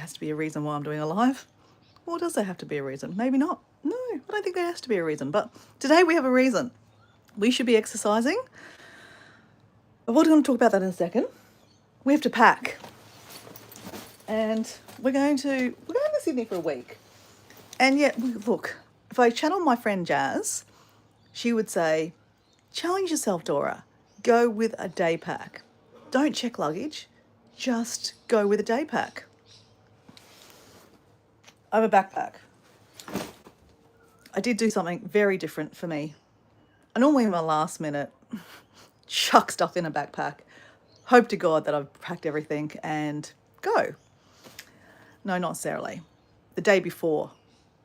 there has to be a reason why I'm doing a live. Or does there have to be a reason? Maybe not. No, I don't think there has to be a reason. But today we have a reason. We should be exercising. But we're going to talk about that in a second. We have to pack. And we're going to Sydney for a week. And yet, look, if I channel my friend Jazz, she would say, challenge yourself, Dora. Go with a day pack. Don't check luggage. Just go with a day pack. I have a backpack. I did do something very different for me. I normally in my last minute chuck stuff in a backpack. Hope to God that I've packed everything and go. No, not necessarily. The day before,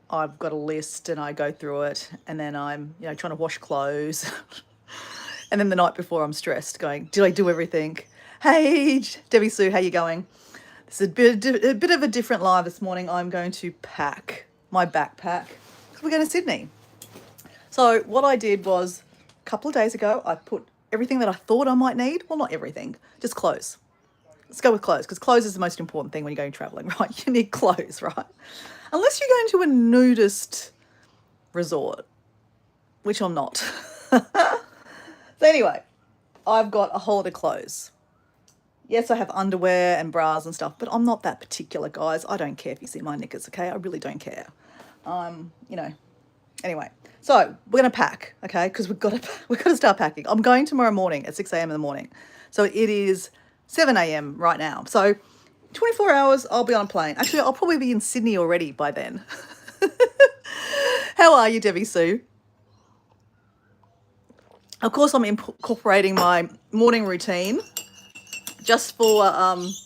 I've got a list and I go through it, and then I'm, trying to wash clothes. And then the night before, I'm stressed, going, did I do everything? Hey, Debbie Sue, how you going? This is a bit of a different live this morning. I'm going to pack my backpack because we're going to Sydney. So what I did was a couple of days ago, I put everything that I thought I might need. Well, not everything, just clothes. Let's go with clothes, because clothes is the most important thing when you're going traveling, right? You need clothes, right? Unless you're going to a nudist resort, which I'm not. So anyway, I've got a whole lot of clothes. Yes, I have underwear and bras and stuff, but I'm not that particular, guys. I don't care if you see my knickers, okay? I really don't care. Anyway, so we're going to pack, okay? Because we've got to start packing. I'm going tomorrow morning at 6 a.m. in the morning. So it is 7 a.m. right now. So 24 hours, I'll be on a plane. Actually, I'll probably be in Sydney already by then. How are you, Debbie Sue? Of course, I'm incorporating my morning routine just for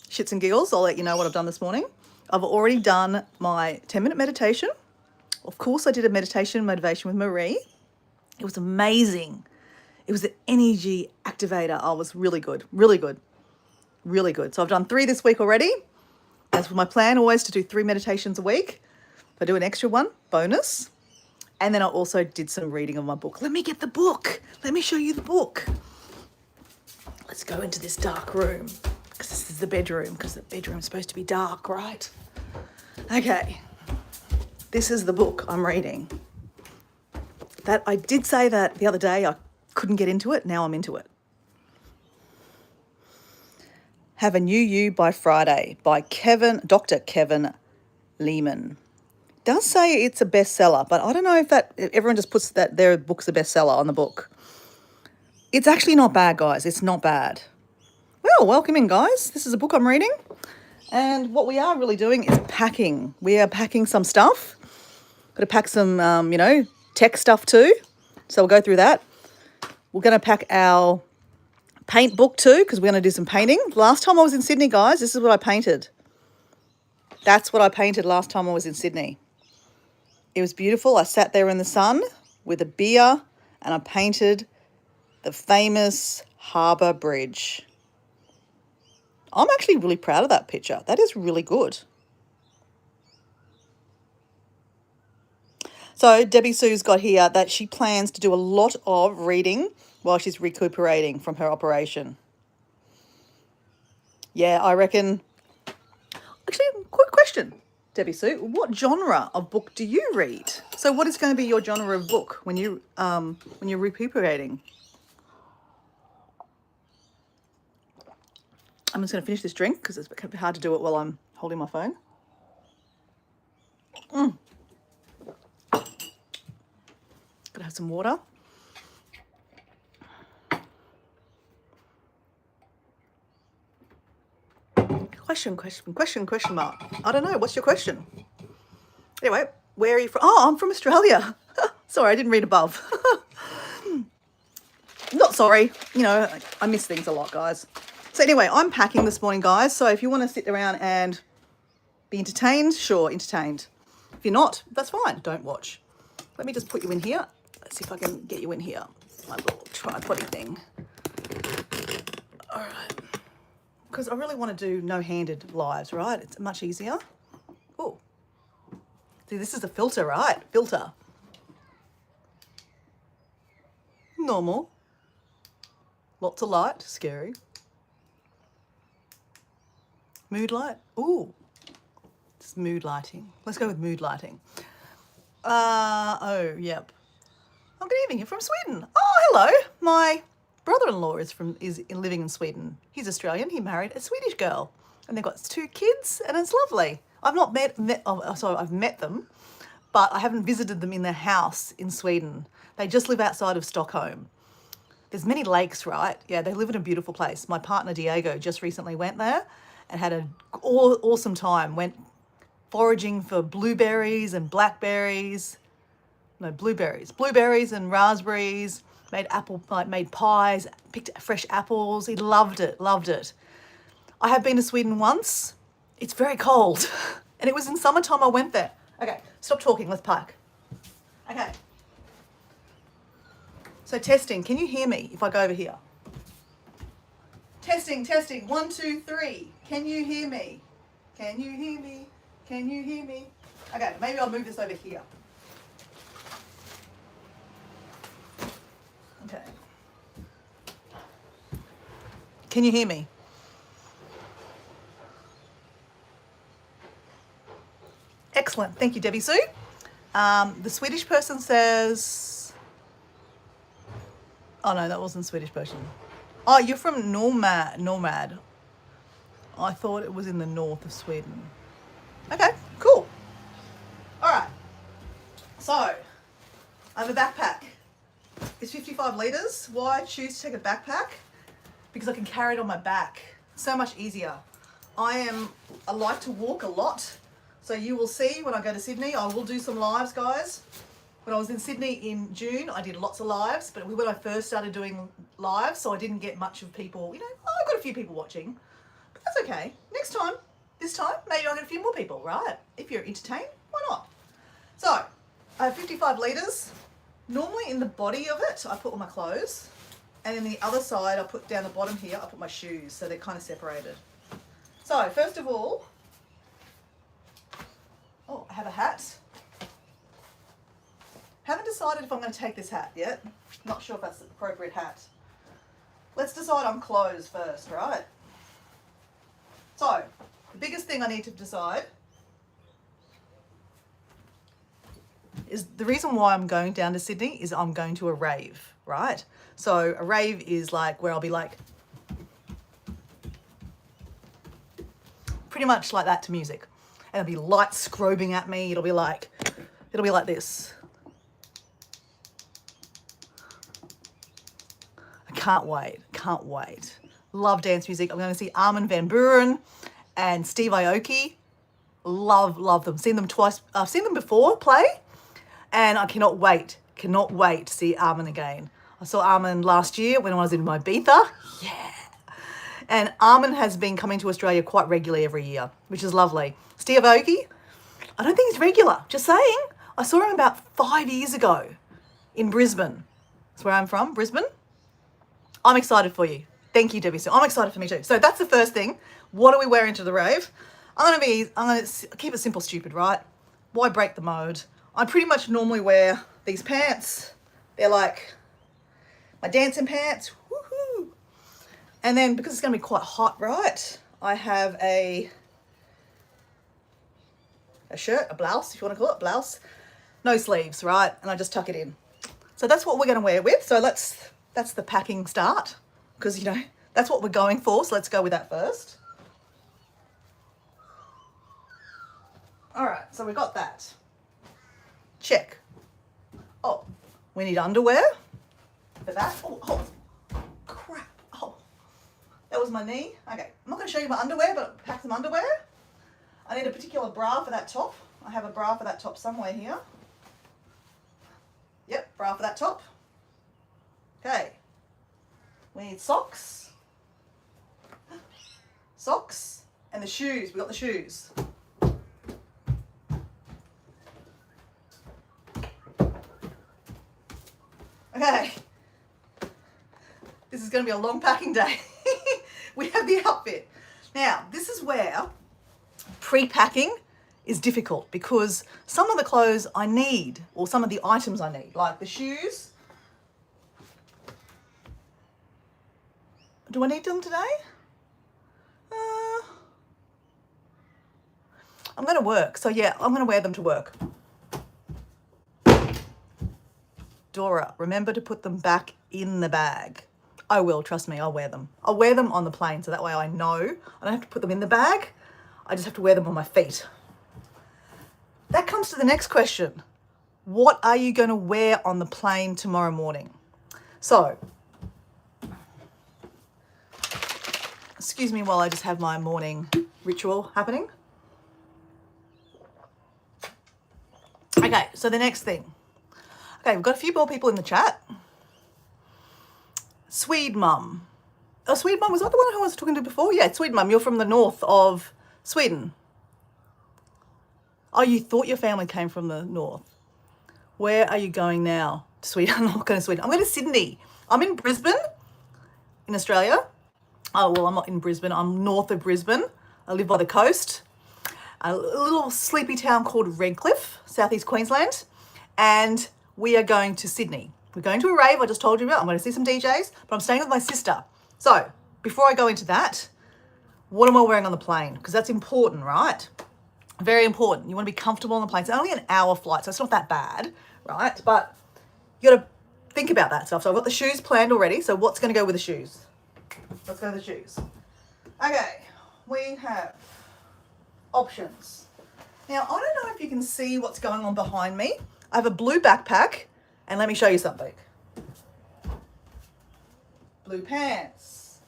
shits and giggles. I'll let you know what I've done this morning. I've already done my 10-minute meditation. Of course, I did a meditation motivation with Marie. It was amazing. It was an energy activator. I was really good, really good, really good. So I've done 3 this week already. That's my plan, always to do 3 meditations a week. If I do an extra one, bonus. And then I also did some reading of my book. Let me get the book. Let me show you the book. Let's go into this dark room, because this is the bedroom, because the bedroom's supposed to be dark, right? Okay. This is the book I'm reading. That I did say that the other day I couldn't get into it. Now I'm into it. Have a New You by Friday by Dr. Kevin Leman. Does say it's a bestseller, but I don't know if everyone just puts that their book's a bestseller on the book. It's actually not bad, guys. It's not bad. Well, welcome in, guys. This is a book I'm reading. And what we are really doing is packing. We are packing some stuff. Got to pack some, tech stuff too. So we'll go through that. We're going to pack our paint book too, because we're going to do some painting. Last time I was in Sydney, guys, this is what I painted. That's what I painted last time I was in Sydney. It was beautiful. I sat there in the sun with a beer and I painted the famous Harbour Bridge. I'm actually really proud of that picture. That is really good. So Debbie Sue's got here that she plans to do a lot of reading while she's recuperating from her operation. Yeah, I reckon. Actually, quick question, Debbie Sue. What genre of book do you read? So what is going to be your genre of book when you're recuperating? I'm just going to finish this drink because it's hard to do it while I'm holding my phone. Gotta have some water. Question mark. I don't know. What's your question? Anyway, where are you from? Oh, I'm from Australia. Sorry, I didn't read above. Not sorry. I miss things a lot, guys. So anyway, I'm packing this morning, guys. So if you want to sit around and be entertained, sure, entertained. If you're not, that's fine. Don't watch. Let me just put you in here. Let's see if I can get you in here. My little tripod thing. All right. Because I really want to do no-handed lives, right? It's much easier. Oh. See, this is a filter, right? Filter. Normal. Lots of light. Scary. Mood light. Ooh. It's mood lighting. Let's go with mood lighting. Oh, yep. Oh, good evening. You're from Sweden. Oh, hello. My brother-in-law is living in Sweden. He's Australian. He married a Swedish girl, and they've got 2 kids, and it's lovely. I've not I've met them, but I haven't visited them in their house in Sweden. They just live outside of Stockholm. There's many lakes, right? Yeah, they live in a beautiful place. My partner Diego just recently went there and had an awesome time. Went foraging for blueberries and blackberries. No, blueberries and raspberries. Made pies, picked fresh apples. He loved it. I have been to Sweden once. It's very cold, and it was in summertime I went there. Okay, stop talking. Let's park. Okay. So testing. Can you hear me if I go over here? Testing. 1, 2, 3. Can you hear me? Can you hear me? Can you hear me? Okay, maybe I'll move this over here. Okay. Can you hear me? Excellent. Thank you, Debbie Sue. The Swedish person says... Oh, no, that wasn't Swedish person. Oh, you're from Nomad. I thought it was in the north of Sweden. Okay, cool. All right. So, I have a backpack. It's 55 litres. Why choose to take a backpack? Because I can carry it on my back. So much easier. I like to walk a lot. So you will see when I go to Sydney, I will do some lives, guys. When I was in Sydney in June, I did lots of lives, but when I first started doing lives, so I didn't get much of people, I got a few people watching, but that's okay. This time, maybe I'll get a few more people, right? If you're entertained, why not? So, I have 55 litres. Normally in the body of it, I put all my clothes, and in the other side, I put down the bottom here, I put my shoes, so they're kind of separated. So, first of all, I have a hat. Haven't decided if I'm going to take this hat yet. Not sure if that's the appropriate hat. Let's decide on clothes first, right? So, the biggest thing I need to decide is the reason why I'm going down to Sydney is I'm going to a rave, right? So a rave is like where I'll be like pretty much like that to music. And it'll be lights strobing at me. It'll be like this. I can't wait. Love dance music. I'm going to see Armin van Buuren and Steve Aoki. Love them. Seen them twice. I've seen them before play, and I cannot wait to see Armin again. I saw Armin last year when I was in Ibiza. Yeah. And Armin has been coming to Australia quite regularly every year, which is lovely. Steve Aoki, I don't think he's regular. Just saying. I saw him about 5 years ago in Brisbane. That's where I'm from, Brisbane. I'm excited for you. Thank you, Debbie. So I'm excited for me too. So that's the first thing. What are we wearing to the rave? I'm going to keep it simple, stupid, right? Why break the mode? I pretty much normally wear these pants. They're like my dancing pants. Woohoo! And then because it's going to be quite hot, right? I have a shirt, a blouse, if you want to call it, blouse. No sleeves, right? And I just tuck it in. So that's what we're going to wear with. So that's the packing start, because, that's what we're going for. So let's go with that first. All right, so we got that. Check. Oh, we need underwear for that. Oh, crap. Oh, that was my knee. Okay, I'm not going to show you my underwear, but pack some underwear. I need a particular bra for that top. I have a bra for that top somewhere here. Yep, bra for that top. Okay. We need socks. Socks. And the shoes. We got the shoes. Okay. This is going to be a long packing day. We have the outfit. Now, this is where pre-packing is difficult, because some of the clothes I need, or some of the items I need, like the shoes. Do I need them today? I'm going to work. So yeah, I'm going to wear them to work. Dora, remember to put them back in the bag. I will, trust me, I'll wear them. I'll wear them on the plane so that way I know I don't have to put them in the bag. I just have to wear them on my feet. That comes to the next question. What are you going to wear on the plane tomorrow morning? So, excuse me while I just have my morning ritual happening. Okay, so the next thing. Okay, we've got a few more people in the chat. Swede Mum. Oh, Swede Mum, was that the one who I was talking to before? Yeah, Swede Mum, you're from the north of Sweden. Oh, you thought your family came from the north. Where are you going now? Sweden. I'm not going to Sweden. I'm going to Sydney. I'm in Brisbane, in Australia. Oh, well, I'm not in Brisbane. I'm north of Brisbane. I live by the coast. A little sleepy town called Redcliffe, southeast Queensland. And we are going to Sydney. We're going to a rave I just told you about. I'm going to see some DJs, but I'm staying with my sister. So before I go into that, what am I wearing on the plane? Because that's important, right? Very important. You want to be comfortable on the plane. It's only an hour flight, so it's not that bad, right? But you got to think about that stuff. So I've got the shoes planned already. So what's going to go with the shoes? Let's go with the shoes. Okay, we have options. Now, I don't know if you can see what's going on behind me. I have a blue backpack, and let me show you something. Blue pants,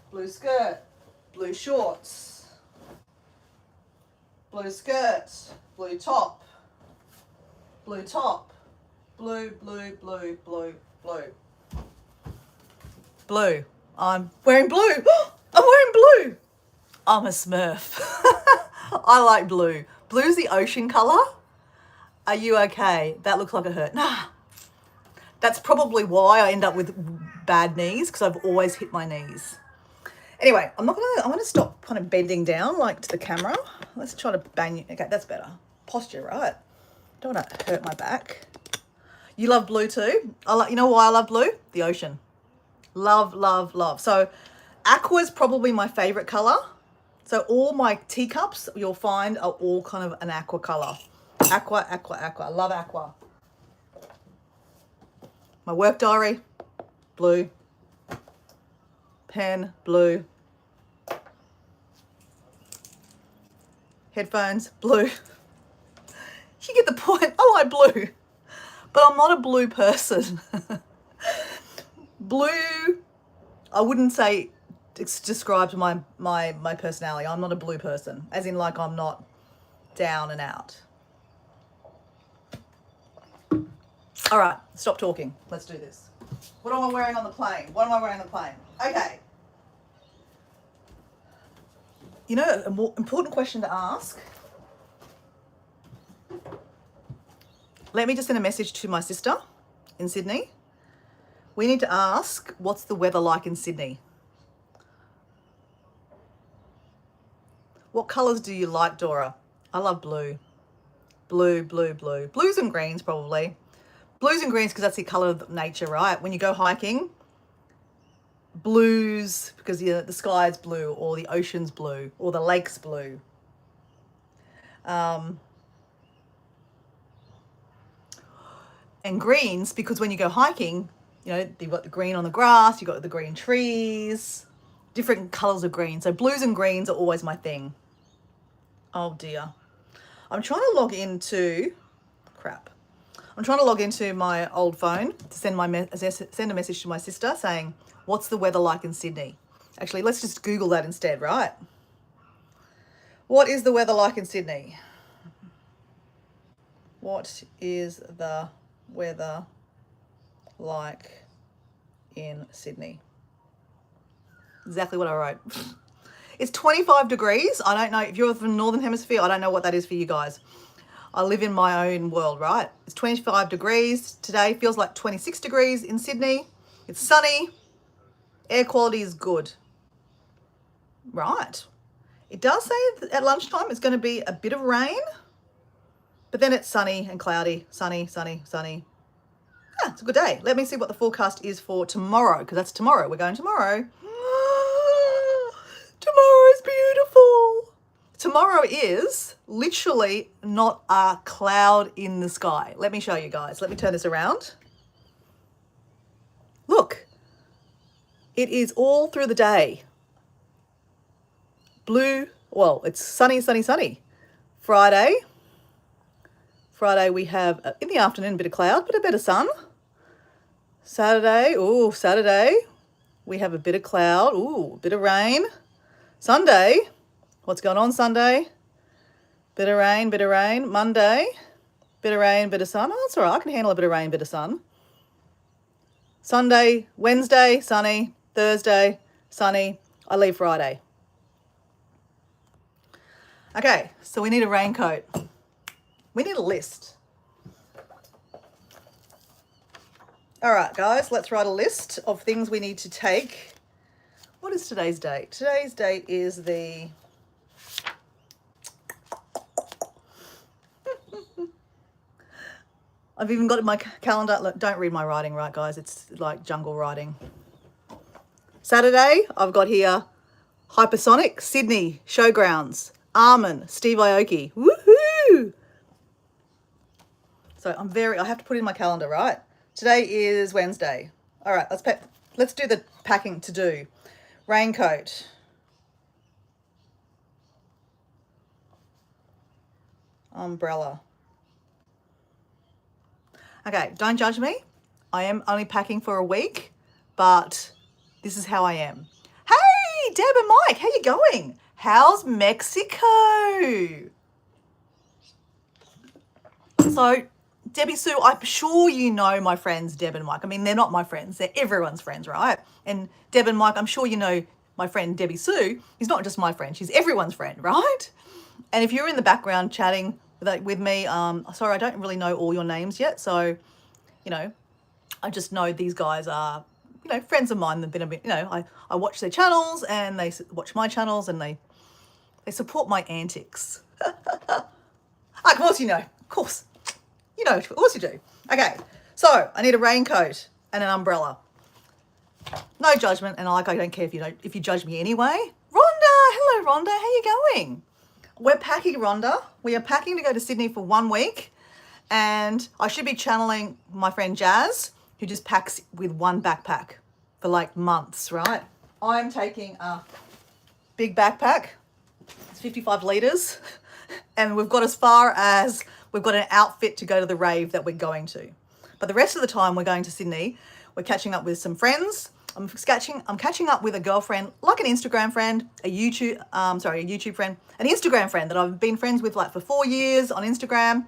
blue skirt, blue shorts, blue skirt, blue top, blue top, blue, blue, blue, blue, blue. Blue. I'm wearing blue. I'm wearing blue. I'm a Smurf. I like blue. Blue's the ocean colour. Are you okay? That looks like a hurt. Nah. That's probably why I end up with bad knees, because I've always hit my knees. Anyway, I'm gonna stop kind of bending down like to the camera. Let's try to bang you. Okay, that's better. Posture, right? Don't want to hurt my back. You love blue too? You know why I love blue? The ocean. Love, love, love. So aqua's probably my favorite color. So all my teacups you'll find are all kind of an aqua color. Aqua, aqua, aqua. I love aqua. My work diary, blue. Pen, blue. Headphones, blue. You get the point. I like blue. But I'm not a blue person. Blue, I wouldn't say it describes my personality. I'm not a blue person, as in like I'm not down and out. All right, stop talking. Let's do this. What am I wearing on the plane? What am I wearing on the plane? Okay. You know, a more important question to ask. Let me just send a message to my sister in Sydney. We need to ask, what's the weather like in Sydney? What colours do you like, Dora? I love blue. Blue, blue, blue. Blues and greens, probably. Blues and greens, because that's the colour of nature, right? When you go hiking, blues, because the sky's blue, or the ocean's blue, or the lake's blue. And greens, because when you go hiking, you know, you've got the green on the grass, you've got the green trees, different colours of green. So blues and greens are always my thing. Oh dear. I'm trying to log into, I'm trying to log into my old phone to send a message to my sister saying, what's the weather like in Sydney? Actually, let's just Google that instead, right? What is the weather like in Sydney? What is the weather like in Sydney? Exactly what I wrote. It's 25 degrees. I don't know if you're from the Northern Hemisphere. I don't know what that is for you guys. I live in my own world, right? It's 25 degrees today. Feels like 26 degrees in Sydney. It's sunny. Air quality is good. Right. It does say at lunchtime it's going to be a bit of rain, but then it's sunny and cloudy. Sunny, sunny, sunny. Yeah, it's a good day. Let me see what the forecast is for tomorrow, because that's tomorrow. We're going tomorrow. Tomorrow is beautiful. Tomorrow is literally not a cloud in the sky. Let me show you guys. Let me turn this around. Look, it is all through the day. Blue, well, it's sunny, sunny, sunny. Friday we have, in the afternoon, a bit of cloud, but a bit of sun. Saturday, we have a bit of cloud, a bit of rain. Sunday, what's going on Sunday? Bit of rain. Monday, bit of rain, bit of sun. Oh, that's all right, I can handle a bit of rain, bit of sun. Sunday, Wednesday, sunny. Thursday, sunny. I leave Friday. Okay, so we need a raincoat. We need a list. All right, guys, let's write a list of things we need to take. What is today's date? Today's date is the... I've even got it in my calendar. Look, don't read my writing, right, guys? It's like jungle writing. Saturday, I've got here Hypersonic, Sydney, Showgrounds, Armin, Steve Aoki. Woohoo! So I have to put it in my calendar, right? Today is Wednesday. All right, let's do the packing to do. Raincoat. Umbrella. Okay, don't judge me. I am only packing for a week, but this is how I am. Hey, Deb and Mike, how you going? How's Mexico? So, Debbie Sue, I'm sure you know my friends Deb and Mike. I mean, they're not my friends. They're everyone's friends, right? And Deb and Mike, I'm sure you know my friend Debbie Sue. She's not just my friend. She's everyone's friend, right? And if you're in the background chatting with me, sorry, I don't really know all your names yet. So, I just know these guys are, friends of mine. They've been a bit, I watch their channels and they watch my channels and they support my antics. Of course you know. Of course. Of course you do. Okay, so I need a raincoat and an umbrella. No judgment, and I don't care if you judge me anyway. Rhonda, hello Rhonda, how you going? We're packing, Rhonda. We are packing to go to Sydney for 1 week, and I should be channeling my friend Jazz, who just packs with one backpack for like months, right? I'm taking a big backpack. It's 55 litres, and we've got as far as we've got an outfit to go to the rave that we're going to. But the rest of the time we're going to Sydney. We're catching up with some friends. I'm catching up with a girlfriend, like an Instagram friend, a YouTube friend, an Instagram friend that I've been friends with like for 4 years on Instagram.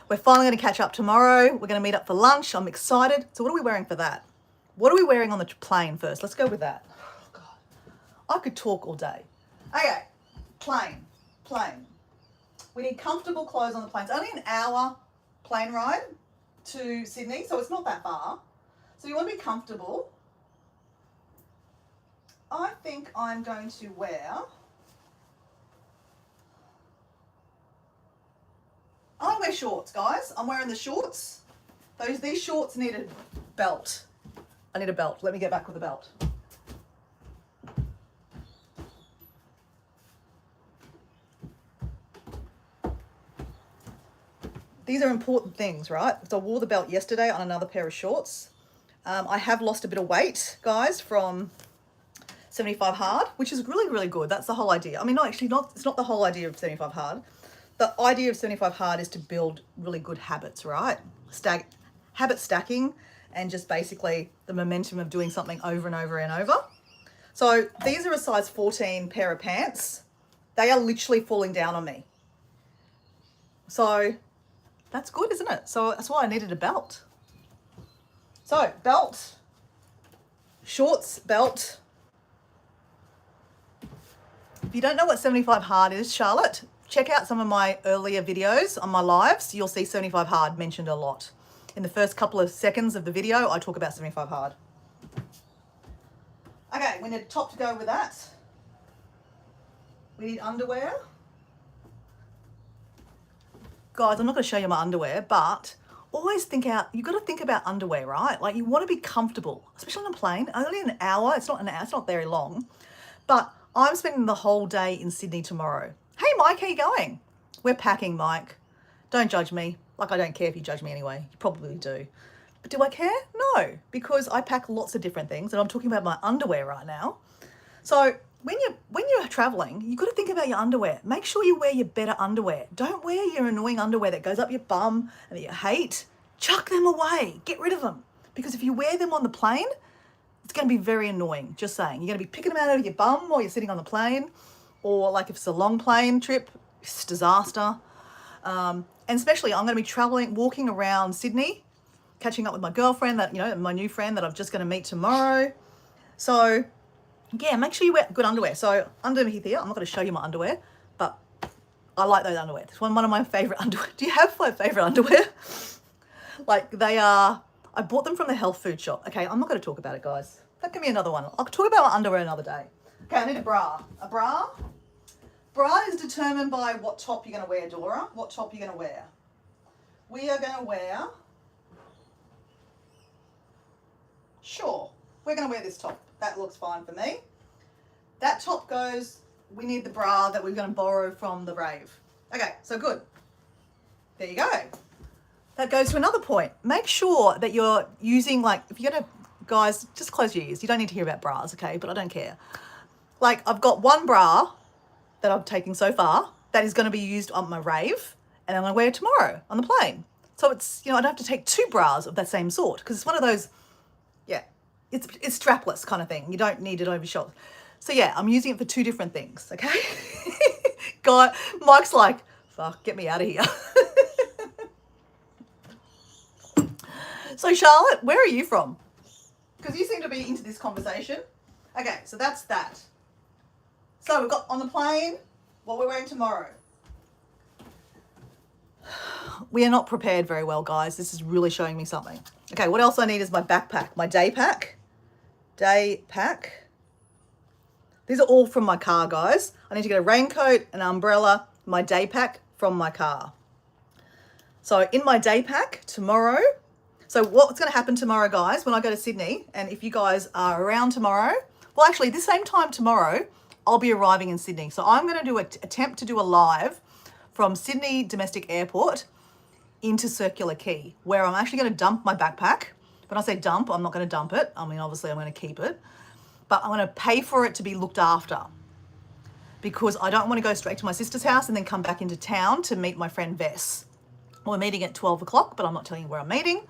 We're finally going to catch up tomorrow. We're going to meet up for lunch. I'm excited. So what are we wearing for that? What are we wearing on the plane first? Let's go with that. Oh God, I could talk all day. Okay, plane. We need comfortable clothes on the plane. It's only an hour plane ride to Sydney, so it's not that far. So you want to be comfortable. I think I'm going to wear... I wear shorts, guys. I'm wearing the shorts. These shorts need a belt. I need a belt. Let me get back with the belt. These are important things, right? So I wore the belt yesterday on another pair of shorts. I have lost a bit of weight, guys, from 75 Hard, which is really, really good. That's the whole idea. I mean, it's not the whole idea of 75 Hard. The idea of 75 Hard is to build really good habits, right? Habit stacking and just basically the momentum of doing something over and over and over. So these are a size 14 pair of pants. They are literally falling down on me. So that's good, isn't it? So that's why I needed a belt. So belt, shorts, belt. If you don't know what 75 Hard is, Charlotte, check out some of my earlier videos on my lives. You'll see 75 Hard mentioned a lot. In the first couple of seconds of the video, I talk about 75 Hard. Okay, we need a top to go with that. We need underwear. Guys, I'm not going to show you my underwear, but always you've got to think about underwear, right? Like, you want to be comfortable, especially on a plane. Only an hour, it's not very long. But I'm spending the whole day in Sydney tomorrow. Hey, Mike, how you going? We're packing, Mike. Don't judge me. Like, I don't care if you judge me anyway. You probably do. But do I care? No, because I pack lots of different things, and I'm talking about my underwear right now. So when you're traveling, you've got to think about your underwear. Make sure you wear your better underwear. Don't wear your annoying underwear that goes up your bum and that you hate. Chuck them away. Get rid of them. Because if you wear them on the plane, it's going to be very annoying. Just saying. You're going to be picking them out of your bum while you're sitting on the plane. Or like if it's a long plane trip, it's a disaster. And especially I'm going to be traveling, walking around Sydney, catching up with my girlfriend, that, you know, my new friend that I'm just going to meet tomorrow. So yeah, make sure you wear good underwear. So underneath here, I'm not going to show you my underwear, but I like those underwear. It's one of my favorite underwear. Do you have my favorite underwear? Like they are, I bought them from the health food shop. Okay, I'm not going to talk about it, guys. That can be another one. I'll talk about my underwear another day. Okay, I need a bra. A bra? Bra is determined by what top you're going to wear, Dora. What top you're going to wear. We are going to wear, sure, we're going to wear this top. That looks fine for me. That top goes, we need the bra that we're going to borrow from the rave. Okay, so good. There you go. That goes to another point. Make sure that you're using, like, if you're going to, guys, just close your ears. You don't need to hear about bras, okay? But I don't care. Like, I've got one bra that I've taken so far that is going to be used on my rave, and I'm going to wear it tomorrow on the plane. So it's, you know, I don't have to take two bras of that same sort, because it's one of those, yeah, it's strapless kind of thing. You don't need it over your shoulder. So yeah, I'm using it for two different things, okay? God, Mike's like, fuck, get me out of here. So Charlotte, where are you from? Because you seem to be into this conversation. Okay, so that's that. So we've got on the plane what we're wearing tomorrow. We are not prepared very well, guys. This is really showing me something. Okay, what else I need is my backpack, my day pack. Day pack. These are all from my car, guys. I need to get a raincoat, an umbrella, my day pack from my car. So in my day pack tomorrow, so what's going to happen tomorrow, guys, when I go to Sydney, and if you guys are around tomorrow, well, actually, this same time tomorrow, I'll be arriving in Sydney. So I'm going to attempt to do a live from Sydney Domestic Airport into Circular Quay, where I'm actually going to dump my backpack. When I say dump, I'm not going to dump it. I mean, obviously, I'm going to keep it. But I'm going to pay for it to be looked after, because I don't want to go straight to my sister's house and then come back into town to meet my friend Vess. We're meeting at 12 o'clock, but I'm not telling you where I'm meeting.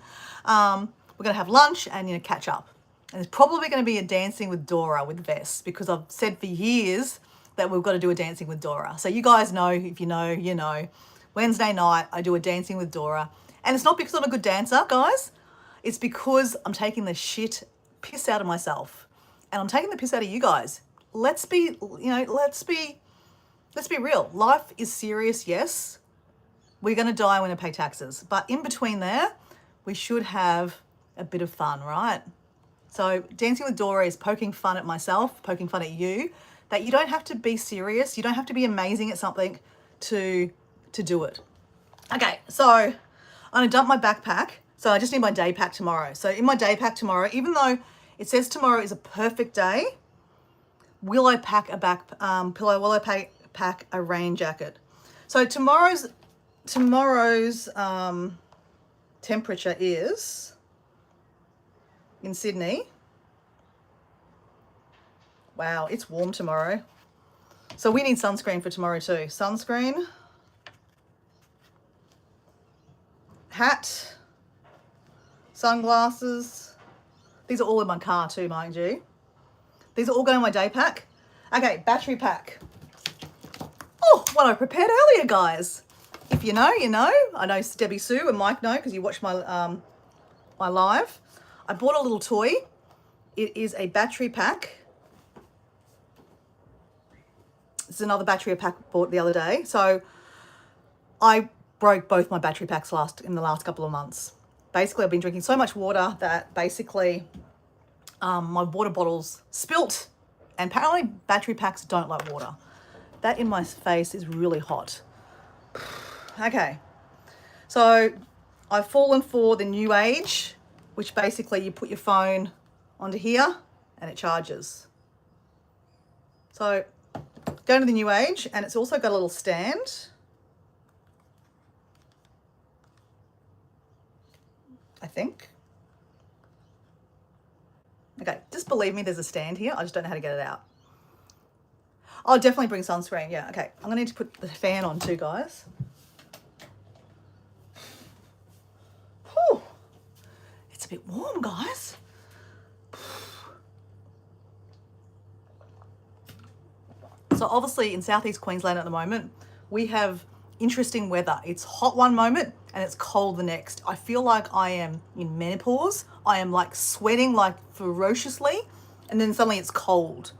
We're going to have lunch and, you know, catch up. And there's probably going to be a Dancing with Dora with Vess, because I've said for years that we've got to do a Dancing with Dora. So you guys know, if you know, you know. Wednesday night, I do a Dancing with Dora. And it's not because I'm a good dancer, guys. It's because I'm taking the piss out of myself. And I'm taking the piss out of you guys. Let's be, you know, let's be real. Life is serious, yes. We're going to die when we pay taxes. But in between there, we should have a bit of fun, right? So Dancing with Dora is poking fun at myself, poking fun at you, that you don't have to be serious. You don't have to be amazing at something to do it. Okay, so I'm going to dump my backpack. So I just need my day pack tomorrow. So in my day pack tomorrow, even though it says tomorrow is a perfect day, will I pack a will I pack a rain jacket? So tomorrow's temperature is in Sydney. Wow, it's warm tomorrow. So we need sunscreen for tomorrow too. Sunscreen, hat, sunglasses. These are all in my car too, mind you. These are all going in my day pack. Okay, battery pack. Oh, what I prepared earlier, guys. If you know, you know. I know Debbie Sue and Mike know, because you watched my my live. I bought a little toy. It is a battery pack. This is another battery pack I bought the other day. So I broke both my battery packs in the last couple of months. Basically, I've been drinking so much water that basically my water bottles spilt. And apparently battery packs don't like water. That in my face is really hot. Okay. So I've fallen for the new age, which basically you put your phone onto here and it charges. So Going to the New Age, and it's also got a little stand. I think. Okay, just believe me, there's a stand here. I just don't know how to get it out. I'll definitely bring sunscreen. Yeah, okay. I'm going to need to put the fan on too, guys. Whew. It's a bit warm, guys. So obviously in southeast Queensland at the moment, we have interesting weather. It's hot one moment and it's cold the next. I feel like I am in menopause. I am like sweating like ferociously, and then suddenly it's cold.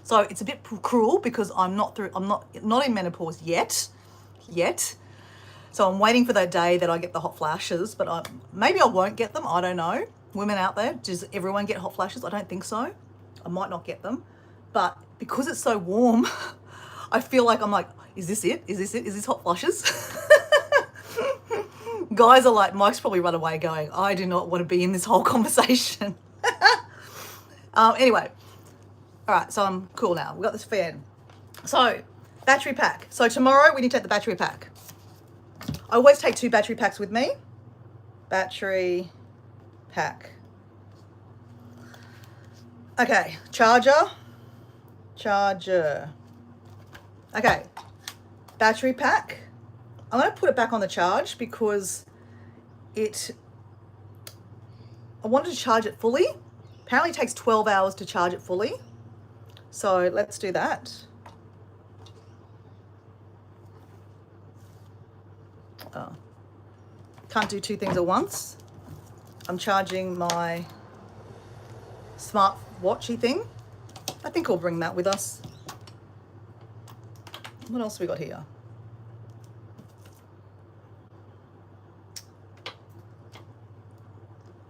So it's a bit cruel because I'm not in menopause yet. So I'm waiting for that day that I get the hot flashes, but maybe I won't get them. I don't know. Women out there, does everyone get hot flashes? I don't think so. I might not get them, but because it's so warm, I feel like I'm like, is this it? Is this hot flushes? Guys are like, Mike's probably run away going, I do not want to be in this whole conversation. Anyway, all right, so I'm cool now. We've got this fan. So, battery pack. So tomorrow we need to take the battery pack. I always take 2 battery packs with me. Battery pack. Okay, charger. Okay, battery pack. I'm going to put it back on the charge because I wanted to charge it fully. Apparently it takes 12 hours to charge it fully. So let's do that. Oh, can't do 2 things at once. I'm charging my smart watchy thing. I think we'll bring that with us. What else we got here?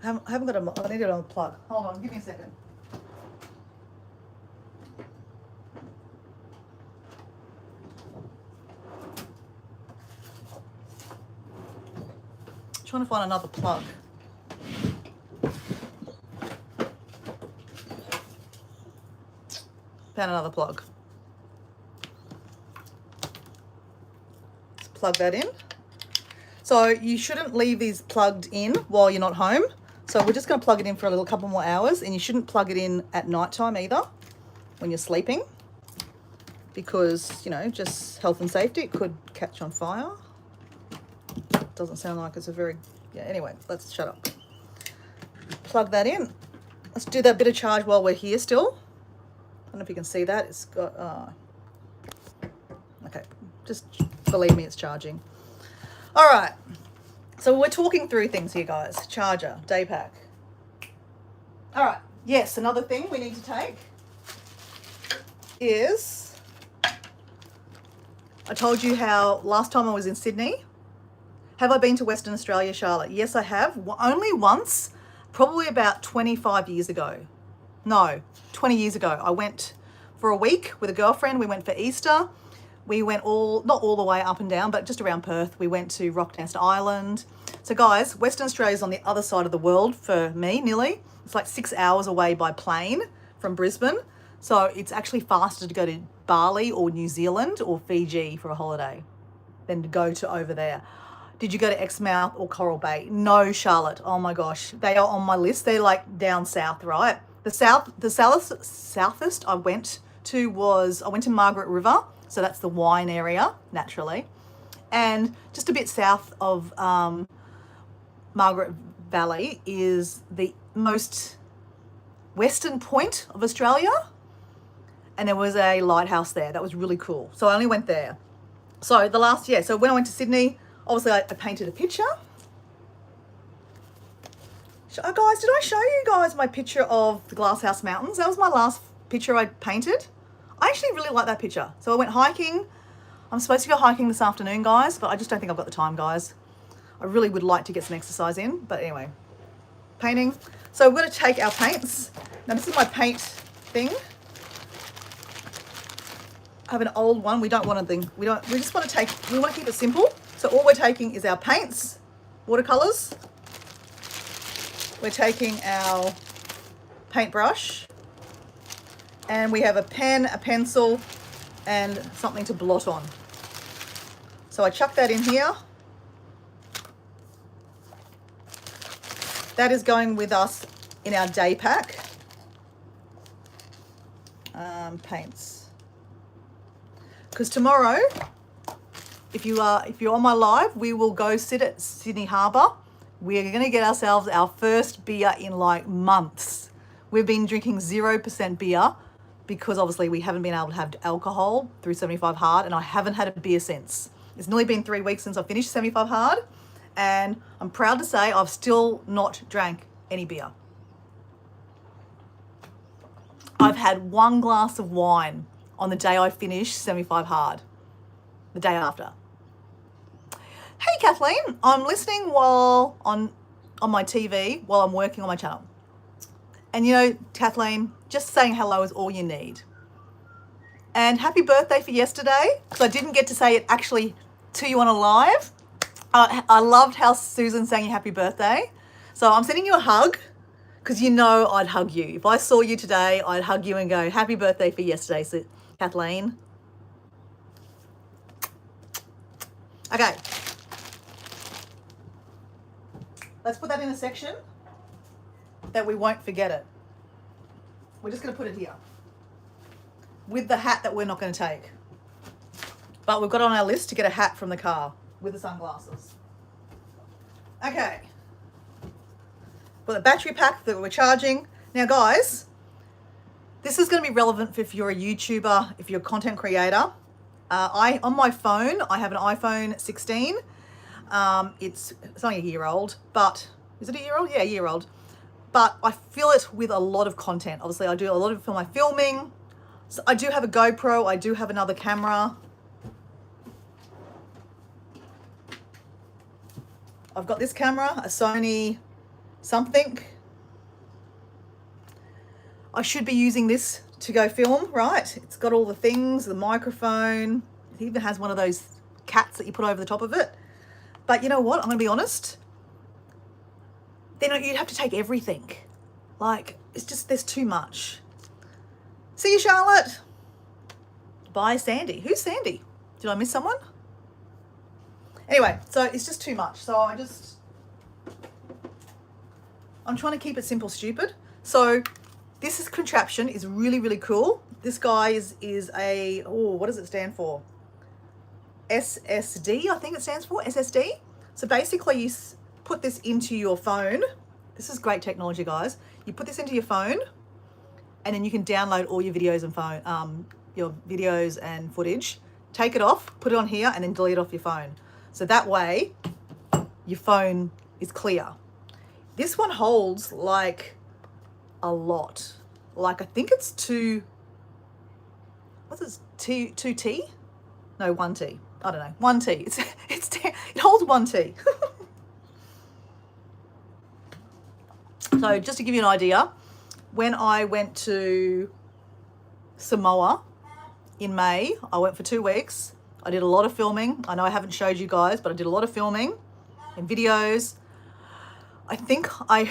I haven't got I need it on the plug. Hold on, give me a second. Trying to find another plug. Found another plug. Let's plug that in. So you shouldn't leave these plugged in while you're not home. So we're just going to plug it in for a couple more hours, and you shouldn't plug it in at night time either when you're sleeping, because, you know, just health and safety, it could catch on fire. Doesn't sound like it's a very, yeah, anyway, let's shut up. Plug that in. Let's do that bit of charge while we're here still. I don't know if you can see that. It's got, okay, just believe me, it's charging. All right. So we're talking through things here, guys. Charger, day pack. All right. Yes, another thing we need to take is, I told you how last time I was in Sydney. Have I been to Western Australia, Charlotte? Yes, I have. Only once, probably about 25 years ago. No, 20 years ago. I went for a week with a girlfriend. We went for Easter. We went not all the way up and down, but just around Perth. We went to Rocknest Island. So guys, Western Australia is on the other side of the world for me, nearly. It's like 6 hours away by plane from Brisbane. So it's actually faster to go to Bali or New Zealand or Fiji for a holiday than to go to over there. Did you go to Exmouth or Coral Bay? No, Charlotte. Oh my gosh. They are on my list. They're like down south, right? The southest I went to Margaret River. So that's the wine area, naturally. And just a bit south of Margaret Valley is the most western point of Australia. And there was a lighthouse there. That was really cool. So I only went there. So so when I went to Sydney, obviously I painted a picture. Oh, guys, did I show you guys my picture of the Glasshouse Mountains? That was my last picture I painted. I actually really like that picture. So I went hiking. I'm supposed to go hiking this afternoon, guys, but I just don't think I've got the time, guys. I really would like to get some exercise in, but anyway, painting. So we're going to take our paints. Now this is my paint thing. I have an old one. We don't want anything. We want to keep it simple. So all we're taking is our paints, watercolors. We're taking our paintbrush, and we have a pen, a pencil, and something to blot on. So I chuck that in here. That is going with us in our day pack. Paints. Because tomorrow, if you're on my live, we will go sit at Sydney Harbour. We're going to get ourselves our first beer in like months. We've been drinking 0% beer because obviously we haven't been able to have alcohol through 75 Hard, and I haven't had a beer since. It's nearly been 3 weeks since I finished 75 Hard, and I'm proud to say I've still not drank any beer. I've had 1 glass of wine on the day I finished 75 Hard, the day after. Hey Kathleen, I'm listening while on my TV while I'm working on my channel. And you know, Kathleen, just saying hello is all you need. And happy birthday for yesterday, because I didn't get to say it actually to you on a live. I loved how Susan sang you happy birthday. So I'm sending you a hug, because you know I'd hug you. If I saw you today, I'd hug you and go, happy birthday for yesterday, so, Kathleen. Okay. Let's put that in a section that we won't forget it. We're just going to put it here with the hat that we're not going to take. But we've got on our list to get a hat from the car with the sunglasses. Okay. Got the battery pack that we're charging. Now, guys, this is going to be relevant if you're a YouTuber, if you're a content creator. On my phone, I have an iPhone 16. It's only a year old, but is it a year old? Yeah, a year old. But I fill it with a lot of content. Obviously, I do a lot of my filming. So I do have a GoPro. I do have another camera. I've got this camera, a Sony something. I should be using this to go film, right? It's got all the things, the microphone. It even has one of those cats that you put over the top of it. But you know what? I'm going to be honest. Then you'd have to take everything. Like, it's just, there's too much. See you, Charlotte. Bye, Sandy. Who's Sandy? Did I miss someone? Anyway, so it's just too much. So I'm trying to keep it simple, stupid. So this contraption is really, really cool. This guy is a, what does it stand for? SSD, I think it stands for, SSD. So basically you put this into your phone. This is great technology, guys. You put this into your phone and then you can download all your videos and your videos and footage. Take it off, put it on here, and then delete it off your phone. So that way your phone is clear. This one holds like a lot. Like I think it's 2T? No, 1T. I don't know, 1T. It holds 1T. So just to give you an idea, when I went to Samoa in May, I went for 2 weeks. I did a lot of filming. I know I haven't showed you guys, but I did a lot of filming and videos. I think I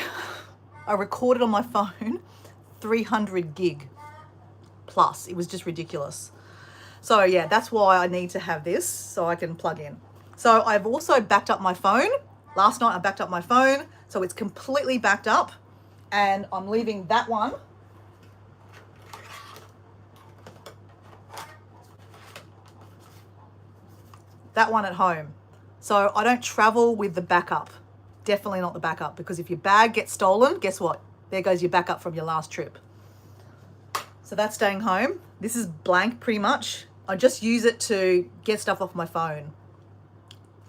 recorded on my phone 300 gig plus. It was just ridiculous. So yeah, that's why I need to have this so I can plug in. So I've also backed up my phone. Last night I backed up my phone, so it's completely backed up, and I'm leaving that one. That one at home. So I don't travel with the backup. Definitely not the backup, because if your bag gets stolen, guess what? There goes your backup from your last trip. So that's staying home. This is blank pretty much. I just use it to get stuff off my phone.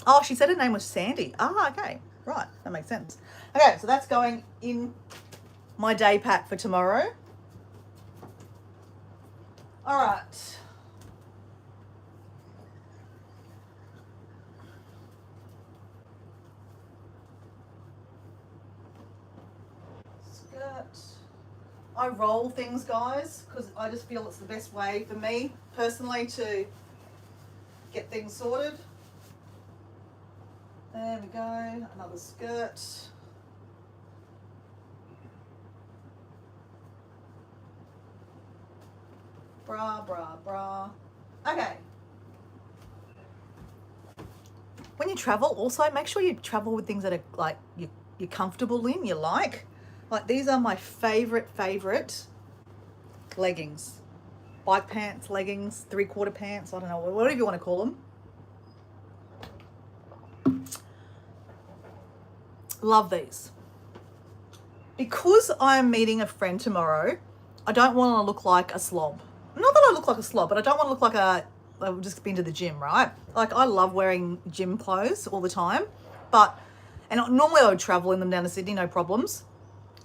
Oh, she said her name was Sandy. Ah, okay. Right, that makes sense. Okay, so that's going in my day pack for tomorrow. All right. I roll things, guys, because I just feel it's the best way for me personally to get things sorted. There we go, another skirt. Bra, bra, bra. Okay. When you travel, also make sure you travel with things that are like you're comfortable in, you like. Like these are my favorite leggings. Bike pants, leggings, 3/4 pants, I don't know, whatever you want to call them. Love these. Because I'm meeting a friend tomorrow, I don't want to look like a slob. Not that I look like a slob, but I don't want to look like I've just been to the gym, right? Like I love wearing gym clothes all the time, and normally I would travel in them down to Sydney, no problems.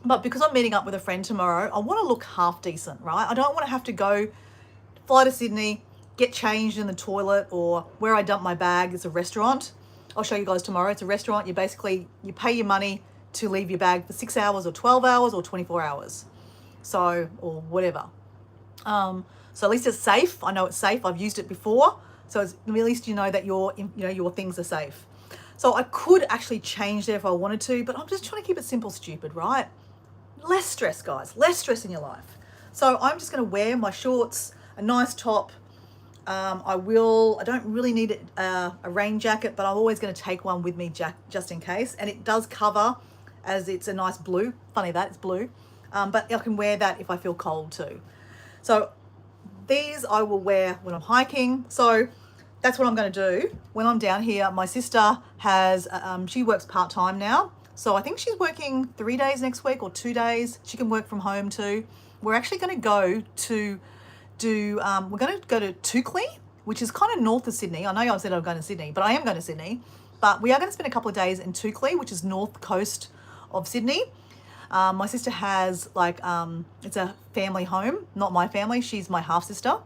But because I'm meeting up with a friend tomorrow, I want to look half decent, right? I don't want to have to go fly to Sydney, get changed in the toilet, or where I dump my bag is a restaurant. I'll show you guys tomorrow. It's a restaurant. You pay your money to leave your bag for 6 hours or 12 hours or 24 hours. So, or whatever. So at least it's safe. I know it's safe. I've used it before. So at least you know that your things are safe. So I could actually change there if I wanted to, but I'm just trying to keep it simple, stupid, right? Less stress, guys. Less stress in your life. So I'm just going to wear my shorts, a nice top. I don't really need a rain jacket, but I'm always going to take one with me just in case. And it does cover, as it's a nice blue. Funny that, it's blue. But I can wear that if I feel cold too. So these I will wear when I'm hiking. So that's what I'm going to do when I'm down here. My sister she works part-time now. So I think she's working 3 days next week or 2 days. She can work from home too. We're actually going to go to we're going to go to Toukley, which is kind of north of Sydney. I know I said I'm going to Sydney, but I am going to Sydney. But we are going to spend a couple of days in Toukley, which is north coast of Sydney. My sister has it's a family home, not my family. She's my half sister.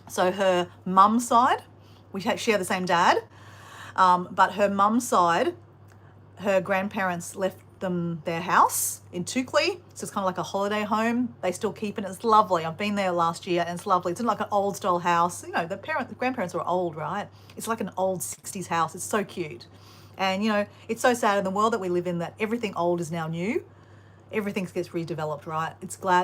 So her mum's side, we share the same dad. But her mum's side, her grandparents left them their house in Toukley. So it's kind of like a holiday home. They still keep it. It's lovely. I've been there last year and it's lovely. It's like an old style house. You know, the grandparents are old, right? It's like an old 60s house. It's so cute. And, it's so sad in the world that we live in that everything old is now new. Everything gets redeveloped, right?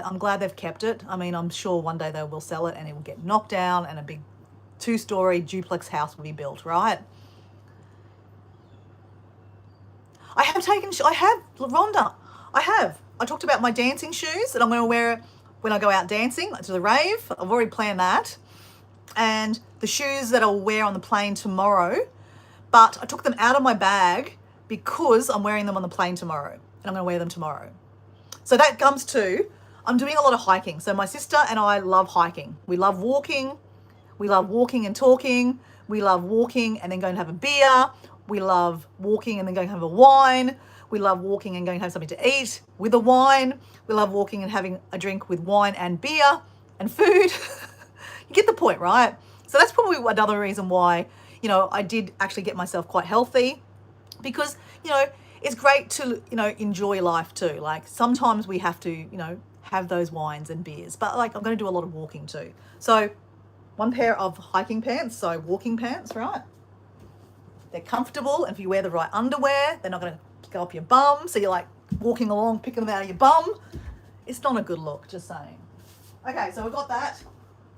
I'm glad they've kept it. I mean, I'm sure one day they will sell it and it will get knocked down and a big 2-story duplex house will be built, right? Rhonda, I talked about my dancing shoes that I'm going to wear when I go out dancing to the rave. I've already planned that. And the shoes that I'll wear on the plane tomorrow, but I took them out of my bag because I'm wearing them on the plane tomorrow and I'm going to wear them tomorrow. So that comes to, I'm doing a lot of hiking. So my sister and I love hiking. We love walking. We love walking and talking. We love walking and then going to have a beer. We love walking and then going to have a wine. We love walking and going to have something to eat with a wine. We love walking and having a drink with wine and beer and food. You get the point, right? So that's probably another reason why, I did actually get myself quite healthy because, it's great to, enjoy life too. Like sometimes we have to, have those wines and beers, but I'm going to do a lot of walking too. So one pair of hiking pants, so walking pants, right? They're comfortable, and if you wear the right underwear, they're not going to go up your bum. So you're walking along, picking them out of your bum. It's not a good look, just saying. Okay, so we've got that.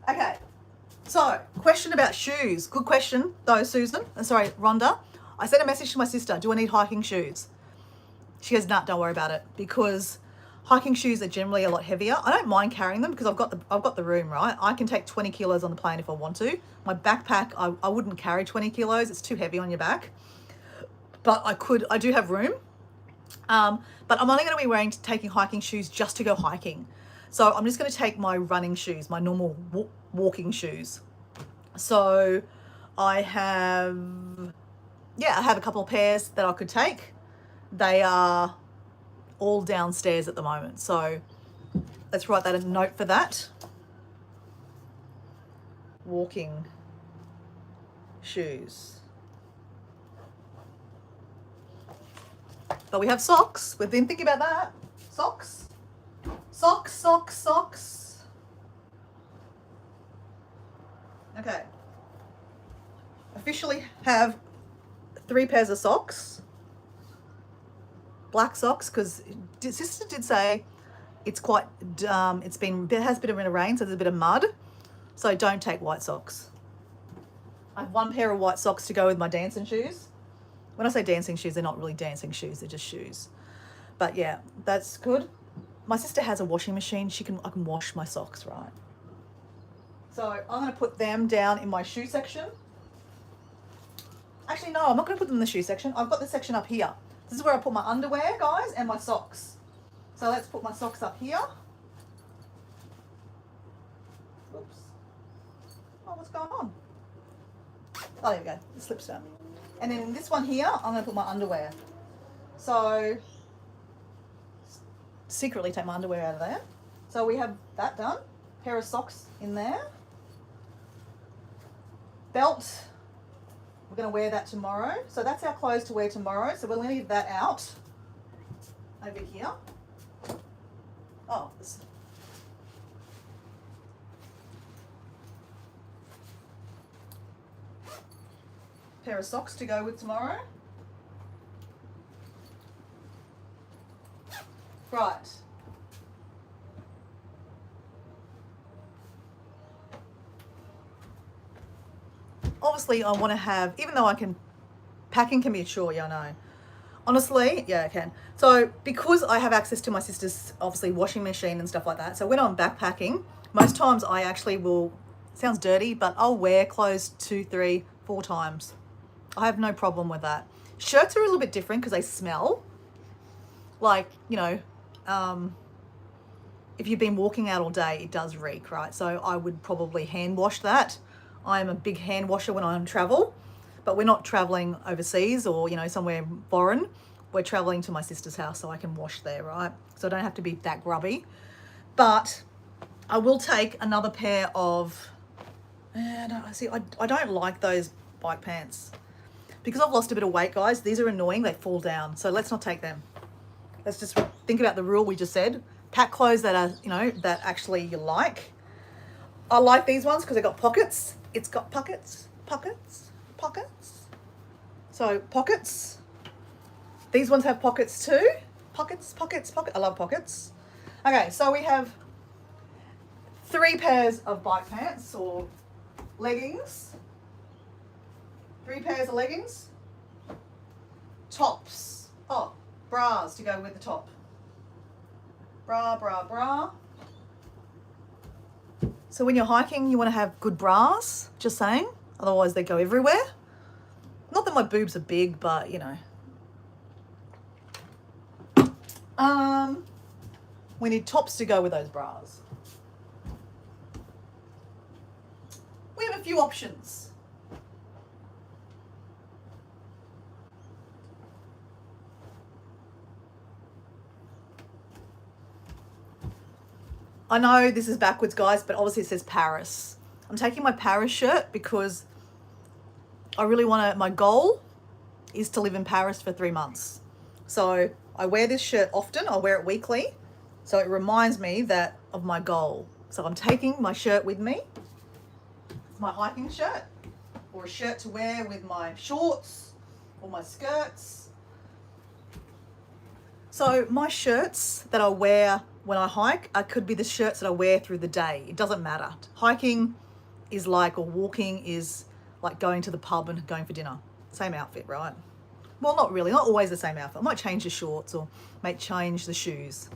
Okay, so question about shoes. Good question, though, Susan. Sorry, Rhonda. I sent a message to my sister. Do I need hiking shoes? She goes, nah, don't worry about it, because hiking shoes are generally a lot heavier. I don't mind carrying them because I've got the room, right? I can take 20 kilos on the plane if I want to. My backpack, I wouldn't carry 20 kilos. It's too heavy on your back. But I do have room. But I'm only going to be taking hiking shoes just to go hiking. So I'm just going to take my running shoes, my normal walking shoes. So I have a couple of pairs that I could take. They are all downstairs at the moment. So let's write that a note for that. Walking shoes. But we have socks. We've been thinking about that. Socks. Socks, socks, socks. Okay. Officially have 3 pairs of socks. Black socks, because sister did say it's quite, it has a bit of rain, so there's a bit of mud. So don't take white socks. I have one pair of white socks to go with my dancing shoes. When I say dancing shoes, they're not really dancing shoes, they're just shoes. But yeah, that's good. My sister has a washing machine. I can wash my socks, right? So I'm going to put them down in my shoe section. Actually, no, I'm not going to put them in the shoe section. I've got this section up here. This is where I put my underwear, guys, and my socks. So let's put my socks up here. Oops. Oh, what's going on? Oh, there we go. It slips down. And then in this one here, I'm going to put my underwear. So secretly take my underwear out of there. So we have that done. Pair of socks in there. Belt. We're going to wear that tomorrow. So that's our clothes to wear tomorrow. So we'll leave that out over here. Oh, this. Pair of socks to go with tomorrow. Right. Obviously, I want to have, even though packing can be a chore, yeah, I know. Honestly, yeah, I can. So because I have access to my sister's, obviously, washing machine and stuff like that, so when I'm backpacking, most times I actually will, sounds dirty, but I'll wear clothes 2, 3, 4 times. I have no problem with that. Shirts are a little bit different because they smell. Like, if you've been walking out all day, it does reek, right? So I would probably hand wash that. I am a big hand washer when I'm travel, but we're not traveling overseas or, somewhere foreign. We're traveling to my sister's house so I can wash there, right? So I don't have to be that grubby. But I will take another pair of, I don't like those bike pants. Because I've lost a bit of weight, guys, these are annoying. They fall down. So let's not take them. Let's just think about the rule we just said. Pack clothes that are, that actually you like. I like these ones because they've got pockets. It's got pockets. So pockets. These ones have pockets too. Pockets. I love pockets. Okay, so we have 3 pairs of bike pants or leggings. 3 pairs of leggings. Tops. Oh, bras to go with the top. Bra. So when you're hiking, you want to have good bras, just saying. Otherwise, they go everywhere. Not that my boobs are big, but, we need tops to go with those bras. We have a few options. I know this is backwards, guys, but obviously it says Paris. I'm taking my Paris shirt because I really want to, my goal is to live in Paris for 3 months. So I wear this shirt often. I wear it weekly. So it reminds me of my goal. So I'm taking my shirt with me. It's my hiking shirt or a shirt to wear with my shorts or my skirts. So my shirts that I wear when I hike, could be the shirts that I wear through the day. It doesn't matter. Hiking is like, or walking is like going to the pub and going for dinner. Same outfit, right? Well, not really, not always the same outfit. I might change the shorts or might change the shoes.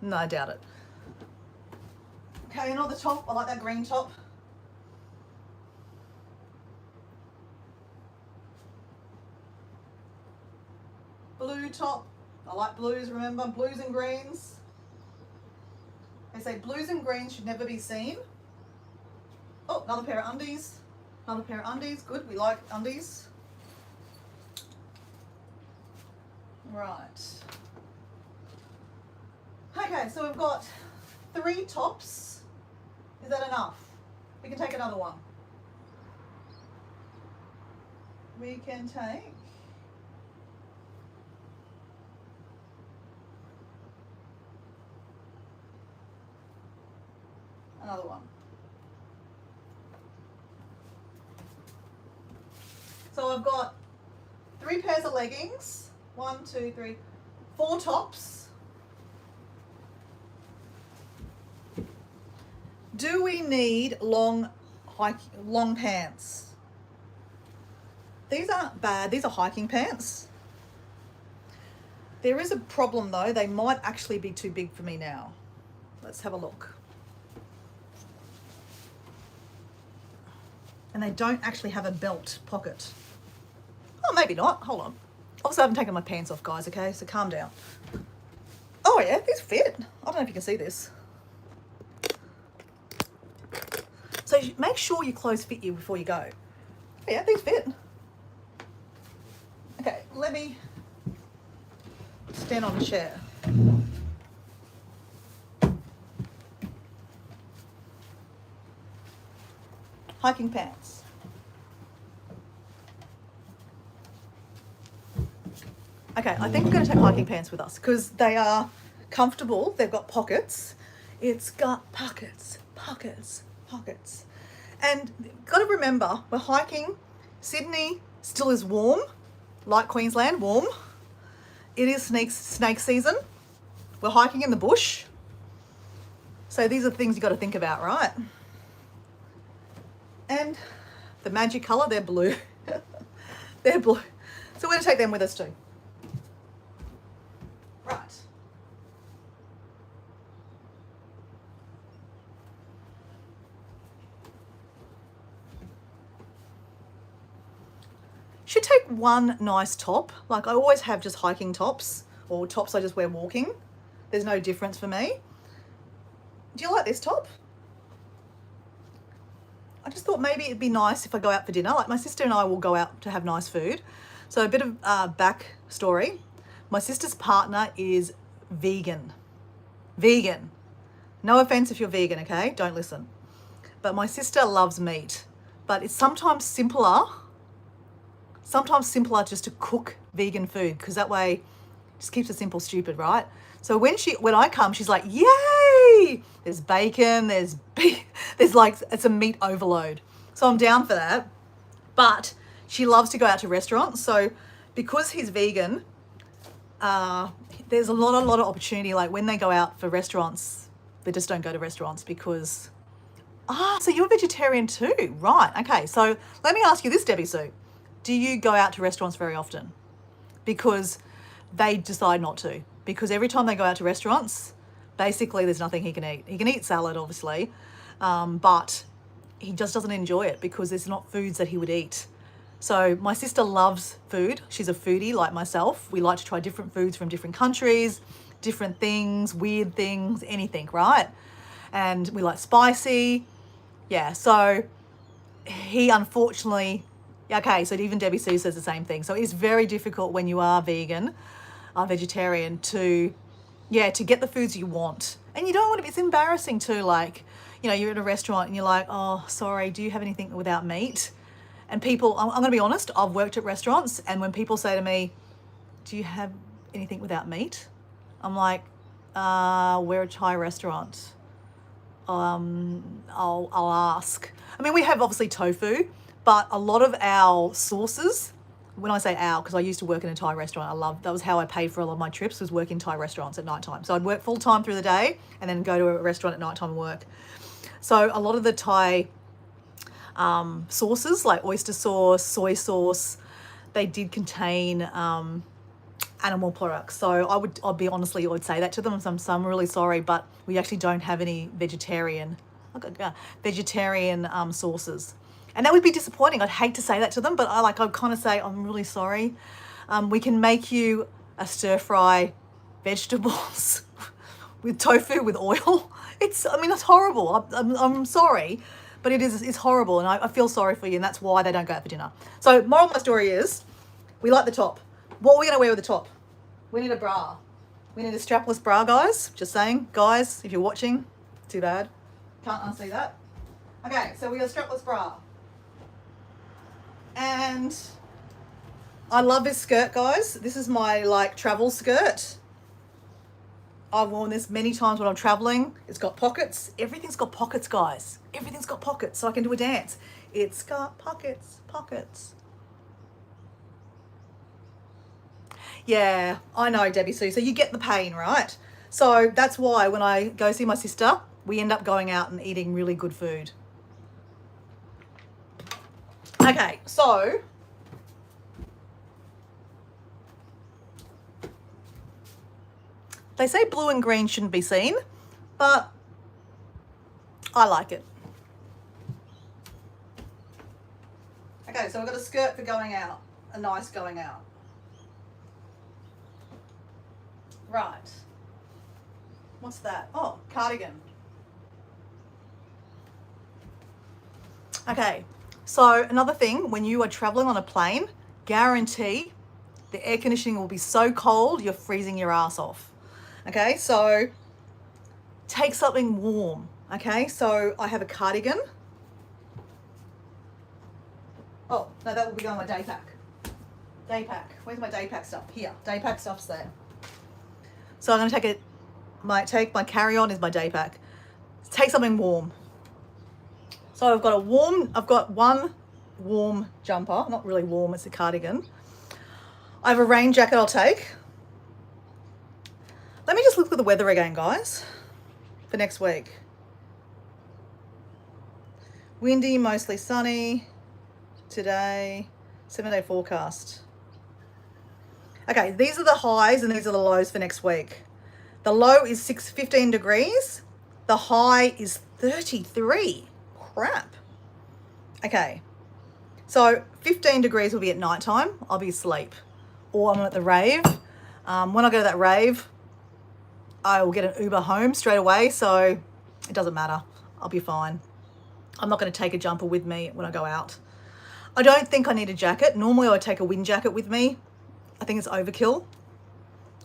No, I doubt it. Okay, another top. I like that green top. Blue top. I like blues, remember? Blues and greens. They say blues and greens should never be seen. Oh, another pair of undies. Another pair of undies. Good, we like undies. Right. Okay, so we've got 3 tops. Is that enough? We can take another one. We can take another one. So I've got 3 pairs of leggings. 1, 2, 3, 4 tops. Do we need long pants? These aren't bad. These are hiking pants. There is a problem though. They might actually be too big for me now. Let's have a look. And they don't actually have a belt pocket. Oh, maybe not. Hold on. Also, I haven't taken my pants off, guys, okay? So calm down. Oh, yeah, these fit. I don't know if you can see this. So make sure your clothes fit you before you go. Oh, yeah, these fit. Okay, let me stand on a chair. Hiking pants. Okay, I think we're going to take hiking pants with us because they are comfortable. They've got pockets. It's got pockets, pockets, pockets. And got to remember, we're hiking. Sydney still is warm, like Queensland, warm. It is snake season. We're hiking in the bush. So these are things you got to think about, right? And the magic colour, they're blue. They're blue. So we're going to take them with us too. Right. Should take one nice top. Like I always have just hiking tops or tops I just wear walking. There's no difference for me. Do you like this top? I just thought maybe it'd be nice if I go out for dinner. Like my sister and I will go out to have nice food. So a bit of back story. My sister's partner is vegan. Vegan. No offense if you're vegan, okay? Don't listen. But my sister loves meat. But it's sometimes simpler just to cook vegan food because that way it just keeps it simple, stupid, right? So when I come, she's like, yay! There's bacon, there's like, it's a meat overload. So I'm down for that. But she loves to go out to restaurants. So because he's vegan, there's a lot of opportunity. Like when they go out for restaurants, they just don't go to restaurants because, so you're vegetarian too, right? Okay, so let me ask you this, Debbie Sue. Do you go out to restaurants very often? Because they decide not to. Because every time they go out to restaurants, basically there's nothing he can eat. He can eat salad, obviously, but he just doesn't enjoy it because there's not foods that he would eat. So my sister loves food. She's a foodie like myself. We like to try different foods from different countries, different things, weird things, anything, right? And we like spicy. Yeah, so he unfortunately, okay, so even Debbie Sue says the same thing. So it's very difficult when you are vegan, vegetarian to get the foods you want. And you don't want to, it's embarrassing too, like, you know, you're at a restaurant and you're like, oh, sorry, do you have anything without meat? And people, I'm going to be honest, I've worked at restaurants and when people say to me, do you have anything without meat? I'm like, we're a Thai restaurant. I'll ask. I mean, we have obviously tofu, but a lot of our sauces, when I say our, because I used to work in a Thai restaurant, that was how I paid for a lot of my trips, was work in Thai restaurants at nighttime. So I'd work full time through the day and then go to a restaurant at nighttime and work. So a lot of the Thai sauces like oyster sauce, soy sauce, they did contain animal products. So I would say that to them. So I'm really sorry, but we actually don't have any vegetarian sauces. And that would be disappointing. I'd hate to say that to them, but I'd kind of say, I'm really sorry. We can make you a stir fry vegetables with tofu with oil. It's horrible. I'm sorry, but it's horrible. And I feel sorry for you. And that's why they don't go out for dinner. So moral of my story is we like the top. What are we going to wear with the top? We need a bra. We need a strapless bra, guys. Just saying. Guys, if you're watching, too bad. Can't unsee that. Okay, so we got a strapless bra. And I love this skirt, guys. This is my travel skirt. I've worn this many times when I'm traveling. It's got pockets. Everything's got pockets, guys. Everything's got pockets, so I can do a dance. It's got pockets, pockets. Yeah, I know, Debbie Sue. So you get the pain, right? So that's why when I go see my sister, we end up going out and eating really good food. Okay, so They say blue and green shouldn't be seen, but I like it. Okay, so I've got a skirt for going out, a nice going out. Right. What's that? Oh, cardigan. Okay, so another thing, when you are traveling on a plane, guarantee the air conditioning will be so cold you're freezing your ass off. Okay, so take something warm. Okay, so I have a cardigan. Oh, no, that will be on my day pack. Day pack. Where's my day pack stuff? Here, day pack stuff's there. So I'm going to take my carry-on is my day pack. Take something warm. So I've got one warm jumper, not really warm, it's a cardigan. I have a rain jacket I'll take. Let me just look at the weather again, guys, for next week. Windy, mostly sunny today, 7-day forecast. Okay, these are the highs and these are the lows for next week. The low is 15 degrees. The high is 33. Crap. Okay, so 15 degrees will be at nighttime. I'll be asleep, or I'm at the rave. When I go to that rave, I will get an Uber home straight away, so it doesn't matter. I'll be fine. I'm not going to take a jumper with me when I go out. I don't think I need a jacket. Normally I would take a wind jacket with me. I think it's overkill.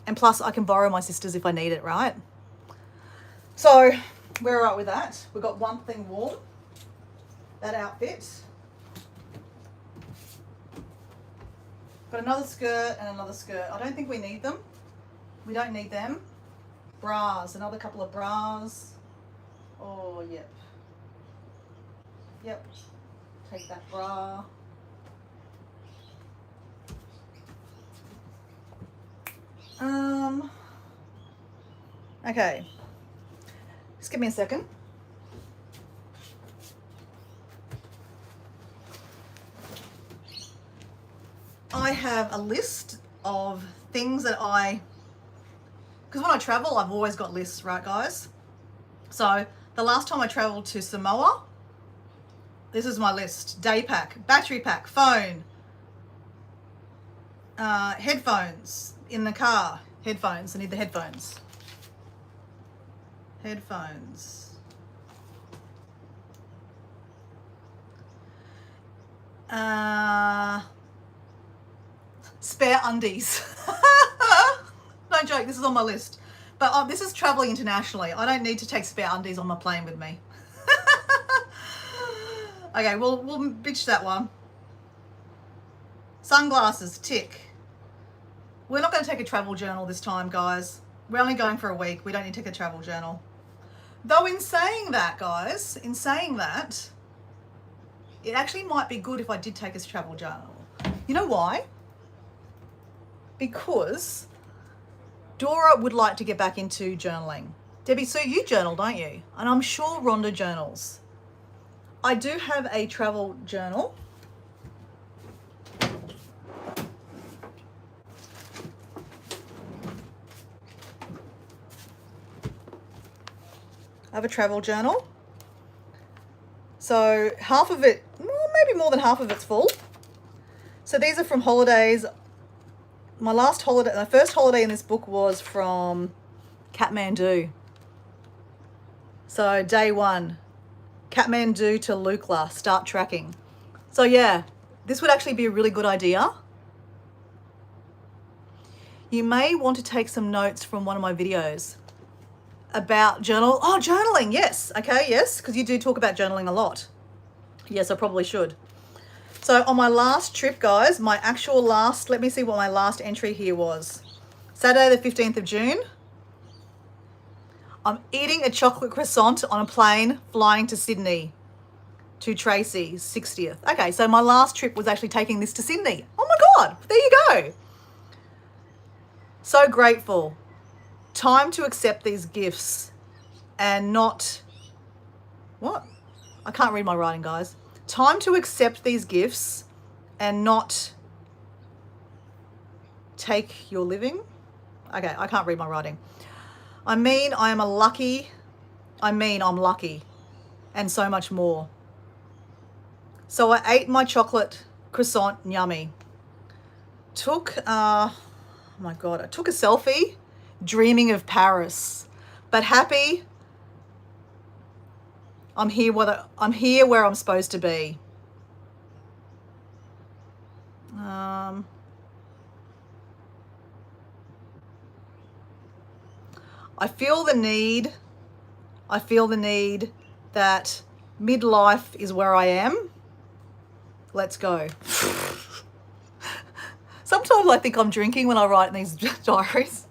And plus I can borrow my sister's if I need it, right? So we're all right with that. We've got one thing warm. That outfit. Got another skirt and another skirt. I don't think we need them. We don't need them. Bras, another couple of bras. Oh, yep. Yep. Take that bra. Okay. Just give me a second. I have a list of things that because when I travel, I've always got lists, right, guys? So the last time I traveled to Samoa, this is my list. Day pack, battery pack, phone, headphones in the car. Headphones, I need the headphones. Headphones. Spare undies. No joke, this is on my list. But this is traveling internationally. I don't need to take spare undies on my plane with me. Okay, we'll bitch that one. Sunglasses, tick. We're not going to take a travel journal this time, guys. We're only going for a week. We don't need to take a travel journal. Though in saying that, guys, it actually might be good if I did take a travel journal. You know why? Because Dora would like to get back into journaling. Debbie Sue, you journal, don't you? And I'm sure Rhonda journals. I do have a travel journal. I have a travel journal. So half of it, maybe more than half of it's full. So these are from holidays. My first holiday in this book was from Kathmandu. So day 1, Kathmandu to Lukla, start tracking. So yeah, this would actually be a really good idea. You may want to take some notes from one of my videos about journaling, yes. Okay, yes, because you do talk about journaling a lot. Yes, I probably should. So on my last trip, guys, let me see what my last entry here was. Saturday the 15th of June. I'm eating a chocolate croissant on a plane flying to Sydney to Tracy's 60th. Okay, so my last trip was actually taking this to Sydney. Oh my God, there you go. So grateful. Time to accept these gifts and not, what? I can't read my writing, guys. Time to accept these gifts and not take your living. Okay, I can't read my writing. I mean, I'm lucky, and so much more. So I ate my chocolate croissant, yummy. Oh my God, I took a selfie, dreaming of Paris, but happy. I'm here where I'm supposed to be. I feel the need that midlife is where I am. Let's go. Sometimes I think I'm drinking when I write in these diaries.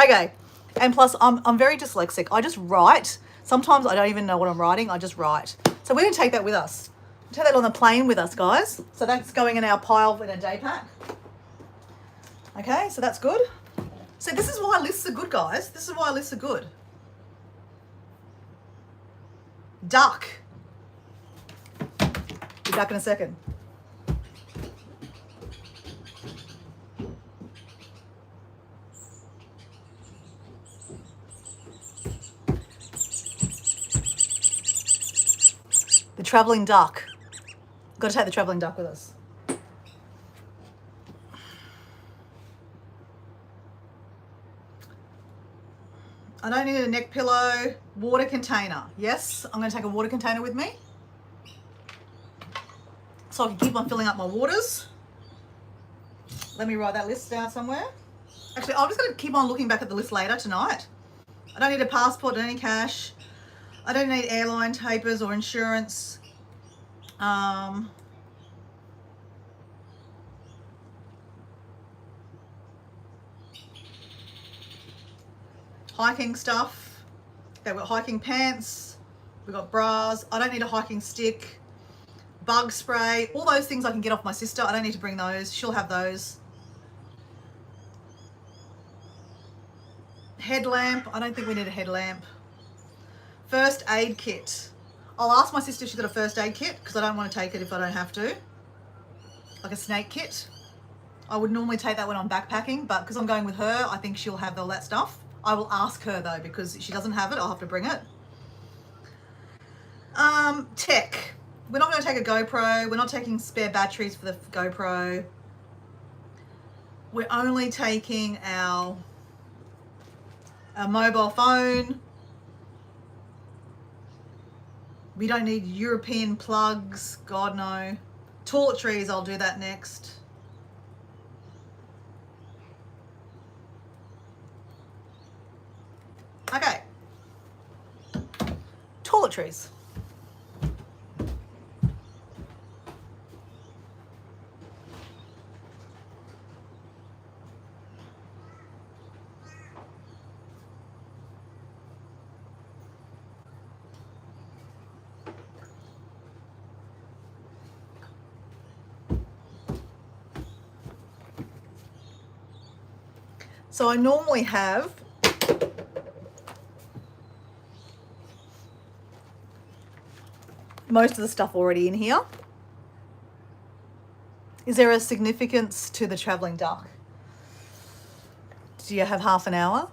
Okay. And plus I'm very dyslexic. I just write. Sometimes I don't even know what I'm writing. I just write. So we're going to take that with us. Take that on the plane with us, guys. So that's going in our pile in a day pack. Okay, so that's good. So this is why lists are good, guys. This is why lists are good. Duck. Be back in a second. The travelling duck. Got to take the travelling duck with us. I don't need a neck pillow. Water container. Yes, I'm going to take a water container with me, so I can keep on filling up my waters. Let me write that list down somewhere. Actually, I'm just going to keep on looking back at the list later tonight. I don't need a passport, any cash. I don't need airline papers or insurance. Hiking stuff. Okay, we've got hiking pants. We've got bras. I don't need a hiking stick. Bug spray. All those things I can get off my sister. I don't need to bring those. She'll have those. Headlamp. I don't think we need a headlamp. First aid kit. I'll ask my sister if she's got a first aid kit because I don't want to take it if I don't have to. Like a snake kit. I would normally take that when I'm backpacking, but because I'm going with her, I think she'll have all that stuff. I will ask her though, because if she doesn't have it, I'll have to bring it. Tech. We're not going to take a GoPro. We're not taking spare batteries for the GoPro. We're only taking our mobile phone. We don't need European plugs. God, no. Toiletries, I'll do that next. Okay. Toiletries. So I normally have most of the stuff already in here. Is there a significance to the travelling duck? Do you have half an hour?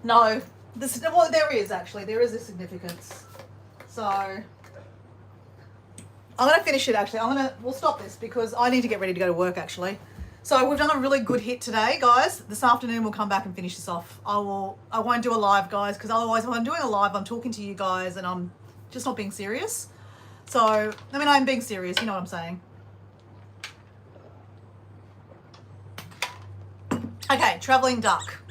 No. Well, there is actually. There is a significance. So I'm going to finish it actually. We'll stop this because I need to get ready to go to work actually. So we've done a really good hit today, guys. This afternoon we'll come back and finish this off. I won't do a live, guys, because otherwise if I'm doing a live, I'm talking to you guys and I'm just not being serious. So, I mean, I'm being serious, you know what I'm saying. Okay, travelling duck.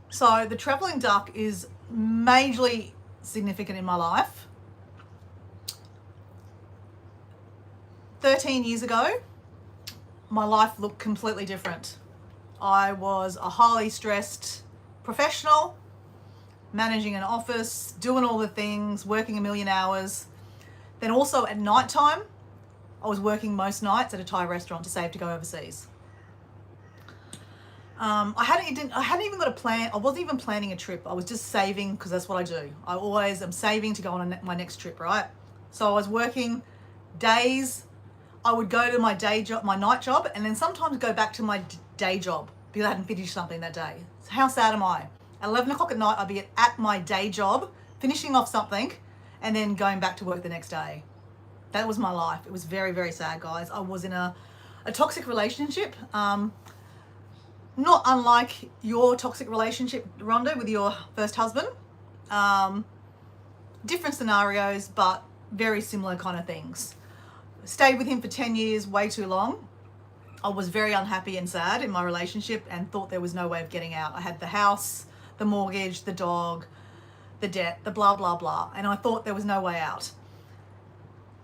So the travelling duck is majorly significant in my life. 13 years ago, my life looked completely different. I was a highly stressed professional, managing an office, doing all the things, working a million hours. Then also at night time, I was working most nights at a Thai restaurant to save to go overseas. I hadn't even got a plan. I wasn't even planning a trip. I was just saving because that's what I do. I always am saving to go on my next trip, right? So I was working days. I would go to my day job, my night job, and then sometimes go back to my day job because I hadn't finished something that day. So how sad am I? At 11 o'clock at night, I'd be at my day job, finishing off something, and then going back to work the next day. That was my life. It was very, very sad, guys. I was in a toxic relationship, not unlike your toxic relationship, Rhonda, with your first husband. Different scenarios, but very similar kind of things. Stayed with him for 10 years, way too long. I was very unhappy and sad in my relationship and thought there was no way of getting out. I had the house, the mortgage, the dog, the debt, the blah, blah, blah. And I thought there was no way out.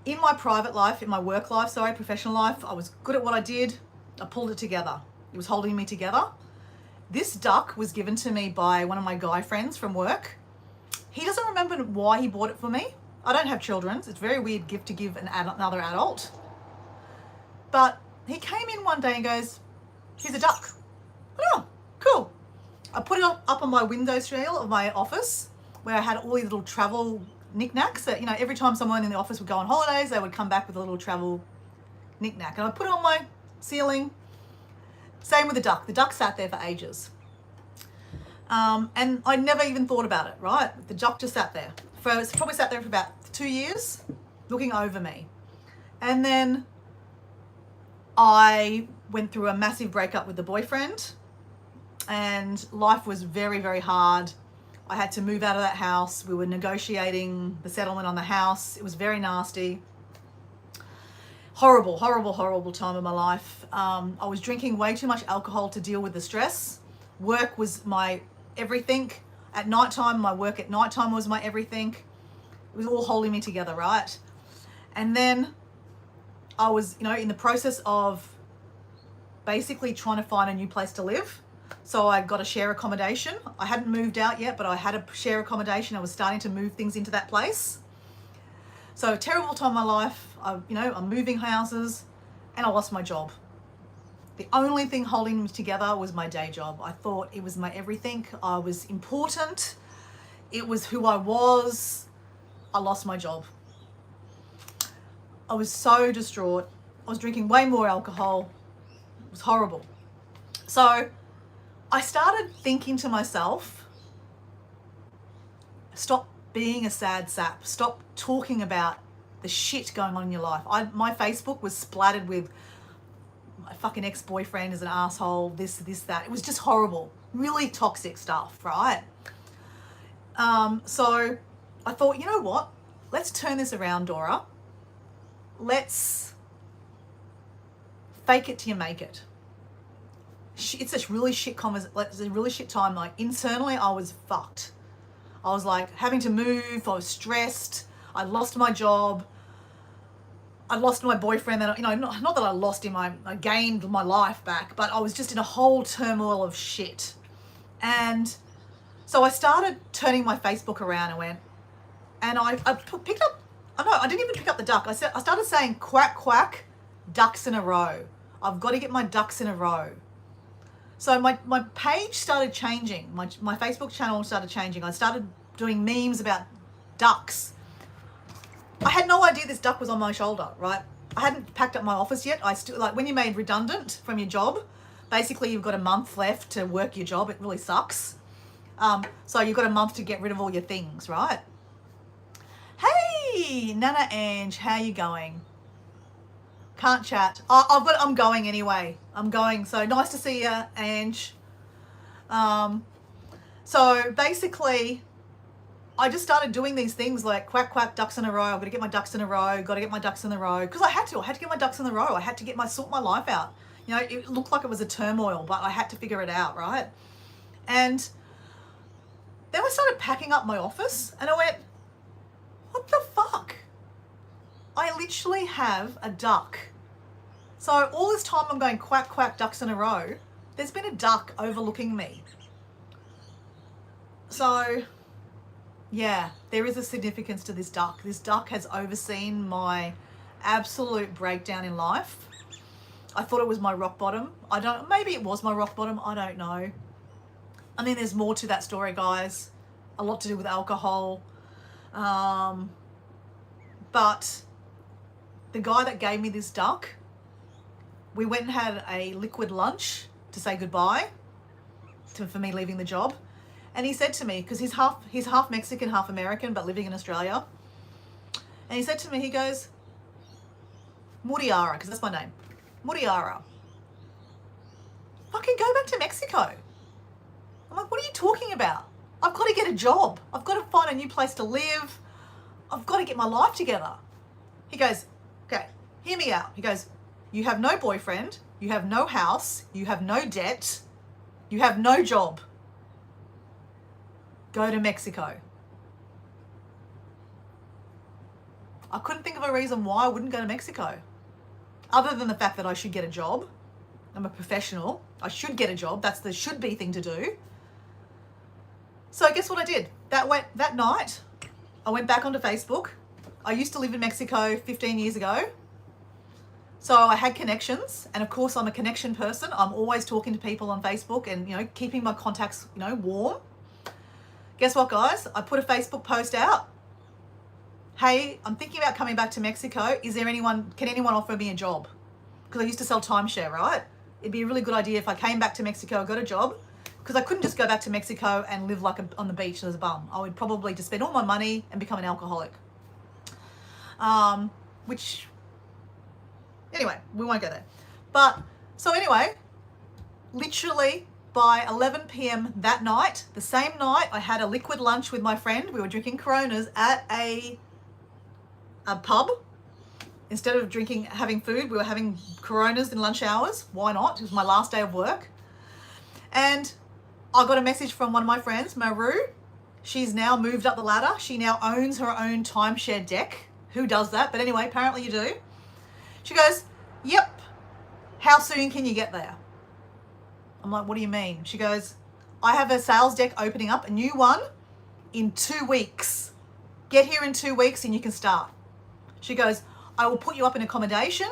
In my private life, in my work life, professional life, I was good at what I did. I pulled it together. It was holding me together. This duck was given to me by one of my guy friends from work. He doesn't remember why he bought it for me. I don't have children. It's a very weird gift to give another adult. But he came in one day and goes, here's a duck. Oh, cool. I put it up on my windowsill of my office where I had all these little travel knickknacks that, every time someone in the office would go on holidays, they would come back with a little travel knickknack. And I put it on my ceiling. Same with the duck. The duck sat there for ages. And I never even thought about it, right? The duck just sat there. It's probably sat there for about 2 years, looking over me. And then I went through a massive breakup with the boyfriend, and life was very, very hard. I had to move out of that house. We were negotiating the settlement on the house. It was very nasty. Horrible, horrible, horrible time of my life. I was drinking way too much alcohol to deal with the stress. Work was my everything. At nighttime, my work at nighttime was my everything. It was all holding me together, right? And then I was, in the process of basically trying to find a new place to live. So I got a share accommodation. I hadn't moved out yet, but I had a share accommodation. I was starting to move things into that place. So terrible time of my life. I'm moving houses and I lost my job. The only thing holding me together was my day job. I thought it was my everything. I was important. It was who I was. I lost my job. I was so distraught. I was drinking way more alcohol. It was horrible. So I started thinking to myself, stop being a sad sap. Stop talking about the shit going on in your life. My Facebook was splattered with my fucking ex-boyfriend is an asshole, this, that. It was just horrible. Really toxic stuff, right? So I thought, you know what? Let's turn this around, Dora. Let's fake it till you make it. It's a really shit it's a really shit time. Like internally, I was fucked. I was like having to move. I was stressed. I lost my job. I lost my boyfriend. That not that I lost him. I gained my life back, but I was just in a whole turmoil of shit. And so I started turning my Facebook around and went, and I picked up. I didn't even pick up the duck. I started saying quack quack, ducks in a row. I've got to get my ducks in a row. So my page started changing. My Facebook channel started changing. I started doing memes about ducks. I had no idea this duck was on my shoulder, right? I hadn't packed up my office yet. I still, like when you're made redundant from your job, basically you've got a month left to work your job. It really sucks. So you've got a month to get rid of all your things, right? Hey, Nana Ange, how you going? Can't chat. I'm going anyway. I'm going. So nice to see you, Ange. So basically, I just started doing these things like quack, quack, ducks in a row. I've got to get my ducks in a row. Got to get my ducks in a row. Because I had to get my ducks in a row. I had to sort my life out. It looked like it was a turmoil, but I had to figure it out, right? And then I started packing up my office and I went, what the fuck? I literally have a duck. So all this time I'm going quack, quack, ducks in a row. There's been a duck overlooking me. So yeah, there is a significance to this duck. This duck has overseen my absolute breakdown in life. I thought it was my rock bottom. Maybe it was my rock bottom. I don't know. I mean, there's more to that story, guys. A lot to do with alcohol. But the guy that gave me this duck, we went and had a liquid lunch to say goodbye for me leaving the job. And he said to me, because he's half Mexican, half American, but living in Australia. And he said to me, he goes, Muriara, because that's my name. Muriara, fucking go back to Mexico. I'm like, what are you talking about? I've got to get a job. I've got to find a new place to live. I've got to get my life together. He goes, okay, hear me out. He goes, you have no boyfriend, you have no house, you have no debt, you have no job. Go to Mexico. I couldn't think of a reason why I wouldn't go to Mexico, other than the fact that I should get a job. I'm a professional. I should get a job. That's the should be thing to do. So guess what I did? That night, I went back onto Facebook. I used to live in Mexico 15 years ago. So I had connections, and of course I'm a connection person. I'm always talking to people on Facebook and, keeping my contacts, warm. Guess what, guys? I put a Facebook post out. Hey, I'm thinking about coming back to Mexico. Can anyone offer me a job? Because I used to sell timeshare, right? It'd be a really good idea if I came back to Mexico, got a job, because I couldn't just go back to Mexico and live on the beach as a bum. I would probably just spend all my money and become an alcoholic. Anyway, we won't go there. So anyway, literally by 11 p.m. that night, the same night, I had a liquid lunch with my friend. We were drinking Coronas at a pub. Instead of having food, we were having Coronas in lunch hours. Why not? It was my last day of work. And I got a message from one of my friends, Maru. She's now moved up the ladder. She now owns her own timeshare deck. Who does that? But anyway, apparently you do. She goes, yep. How soon can you get there? I'm like, what do you mean? She goes, I have a sales deck opening up, a new one, in 2 weeks. Get here in 2 weeks and you can start. She goes, I will put you up in accommodation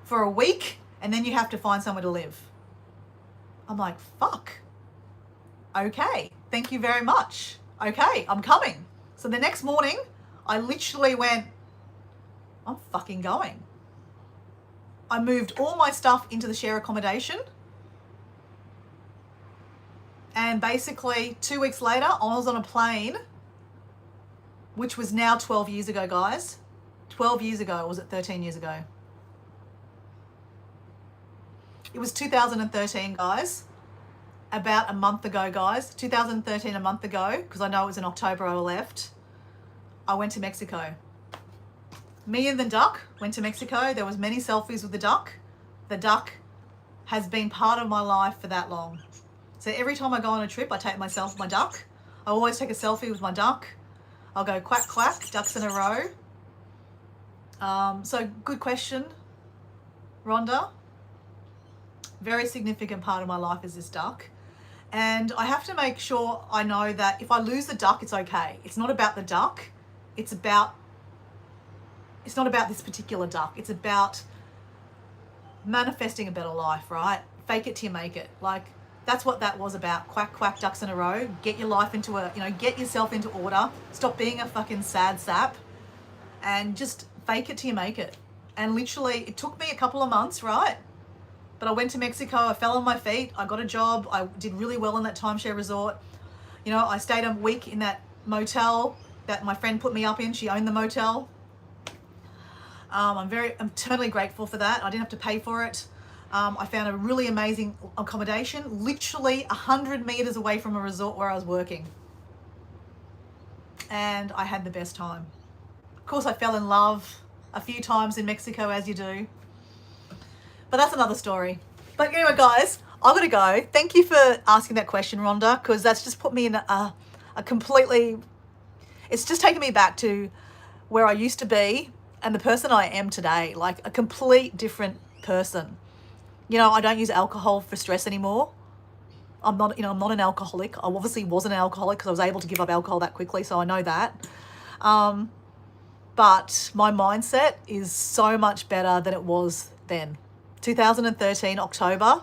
for a week and then you have to find somewhere to live. I'm like, fuck. Okay, thank you very much. Okay, I'm coming. So the next morning, I literally went, I'm fucking going. I moved all my stuff into the share accommodation. And basically 2 weeks later, I was on a plane, which was now 12 years ago, guys. 12 years ago, or was it 13 years ago? It was 2013, guys. About a month ago, guys. 2013, a month ago, because I know it was in October I left. I went to Mexico. Me and the duck went to Mexico. There was many selfies with the duck. The duck has been part of my life for that long. So every time I go on a trip, I take my duck. I always take a selfie with my duck. I'll go quack, quack, ducks in a row. So good question, Rhonda. Very significant part of my life is this duck. And I have to make sure I know that if I lose the duck, it's okay. It's not about the duck. It's not about this particular duck. It's about manifesting a better life, right? Fake it till you make it. Like, that's what that was about. Quack, quack, ducks in a row. Get your life get yourself into order. Stop being a fucking sad sap and just fake it till you make it. And literally, it took me a couple of months, right? But I went to Mexico. I fell on my feet. I got a job. I did really well in that timeshare resort. I stayed a week in that motel that my friend put me up in. She owned the motel. I'm eternally grateful for that. I didn't have to pay for it. I found a really amazing accommodation, literally 100 meters away from a resort where I was working. And I had the best time. Of course, I fell in love a few times in Mexico, as you do. But that's another story. But anyway, guys, I've got to go. Thank you for asking that question, Rhonda, because that's just put me in a completely... It's just taken me back to where I used to be and the person I am today, like a complete different person. I don't use alcohol for stress anymore. I'm not an alcoholic. I obviously wasn't an alcoholic because I was able to give up alcohol that quickly, so I know that. But my mindset is so much better than it was then. 2013, October,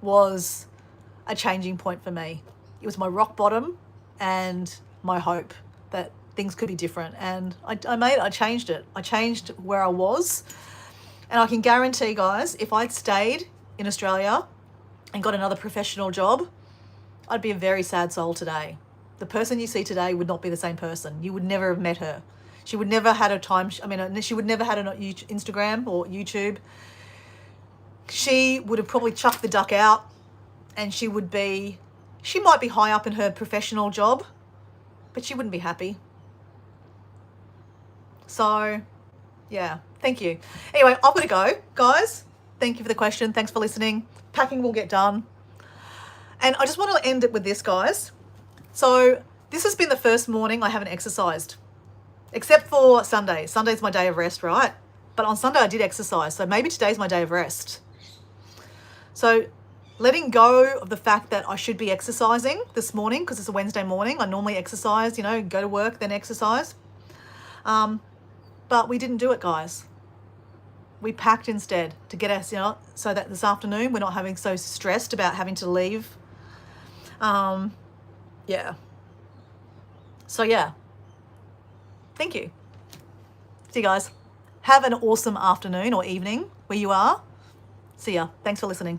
was a changing point for me. It was my rock bottom and my hope that things could be different. And I changed it. I changed where I was. And I can guarantee, guys, if I'd stayed in Australia and got another professional job, I'd be a very sad soul today. The person you see today would not be the same person. You would never have met her. She would never had a time. I mean, she would never had an Instagram or YouTube. She would have probably chucked the duck out, and she might be high up in her professional job, but she wouldn't be happy. So, yeah, thank you. Anyway, I've got to go, guys. Thank you for the question. Thanks for listening. Packing will get done. And I just want to end it with this, guys. So this has been the first morning I haven't exercised, except for Sunday. Sunday's my day of rest, right? But on Sunday I did exercise. So maybe today's my day of rest. So letting go of the fact that I should be exercising this morning, because it's a Wednesday morning. I normally exercise, go to work, then exercise. But we didn't do it, guys. We packed instead to get us, so that this afternoon we're not having so stressed about having to leave. Yeah. So yeah. Thank you. See you guys. Have an awesome afternoon or evening where you are. See ya. Thanks for listening.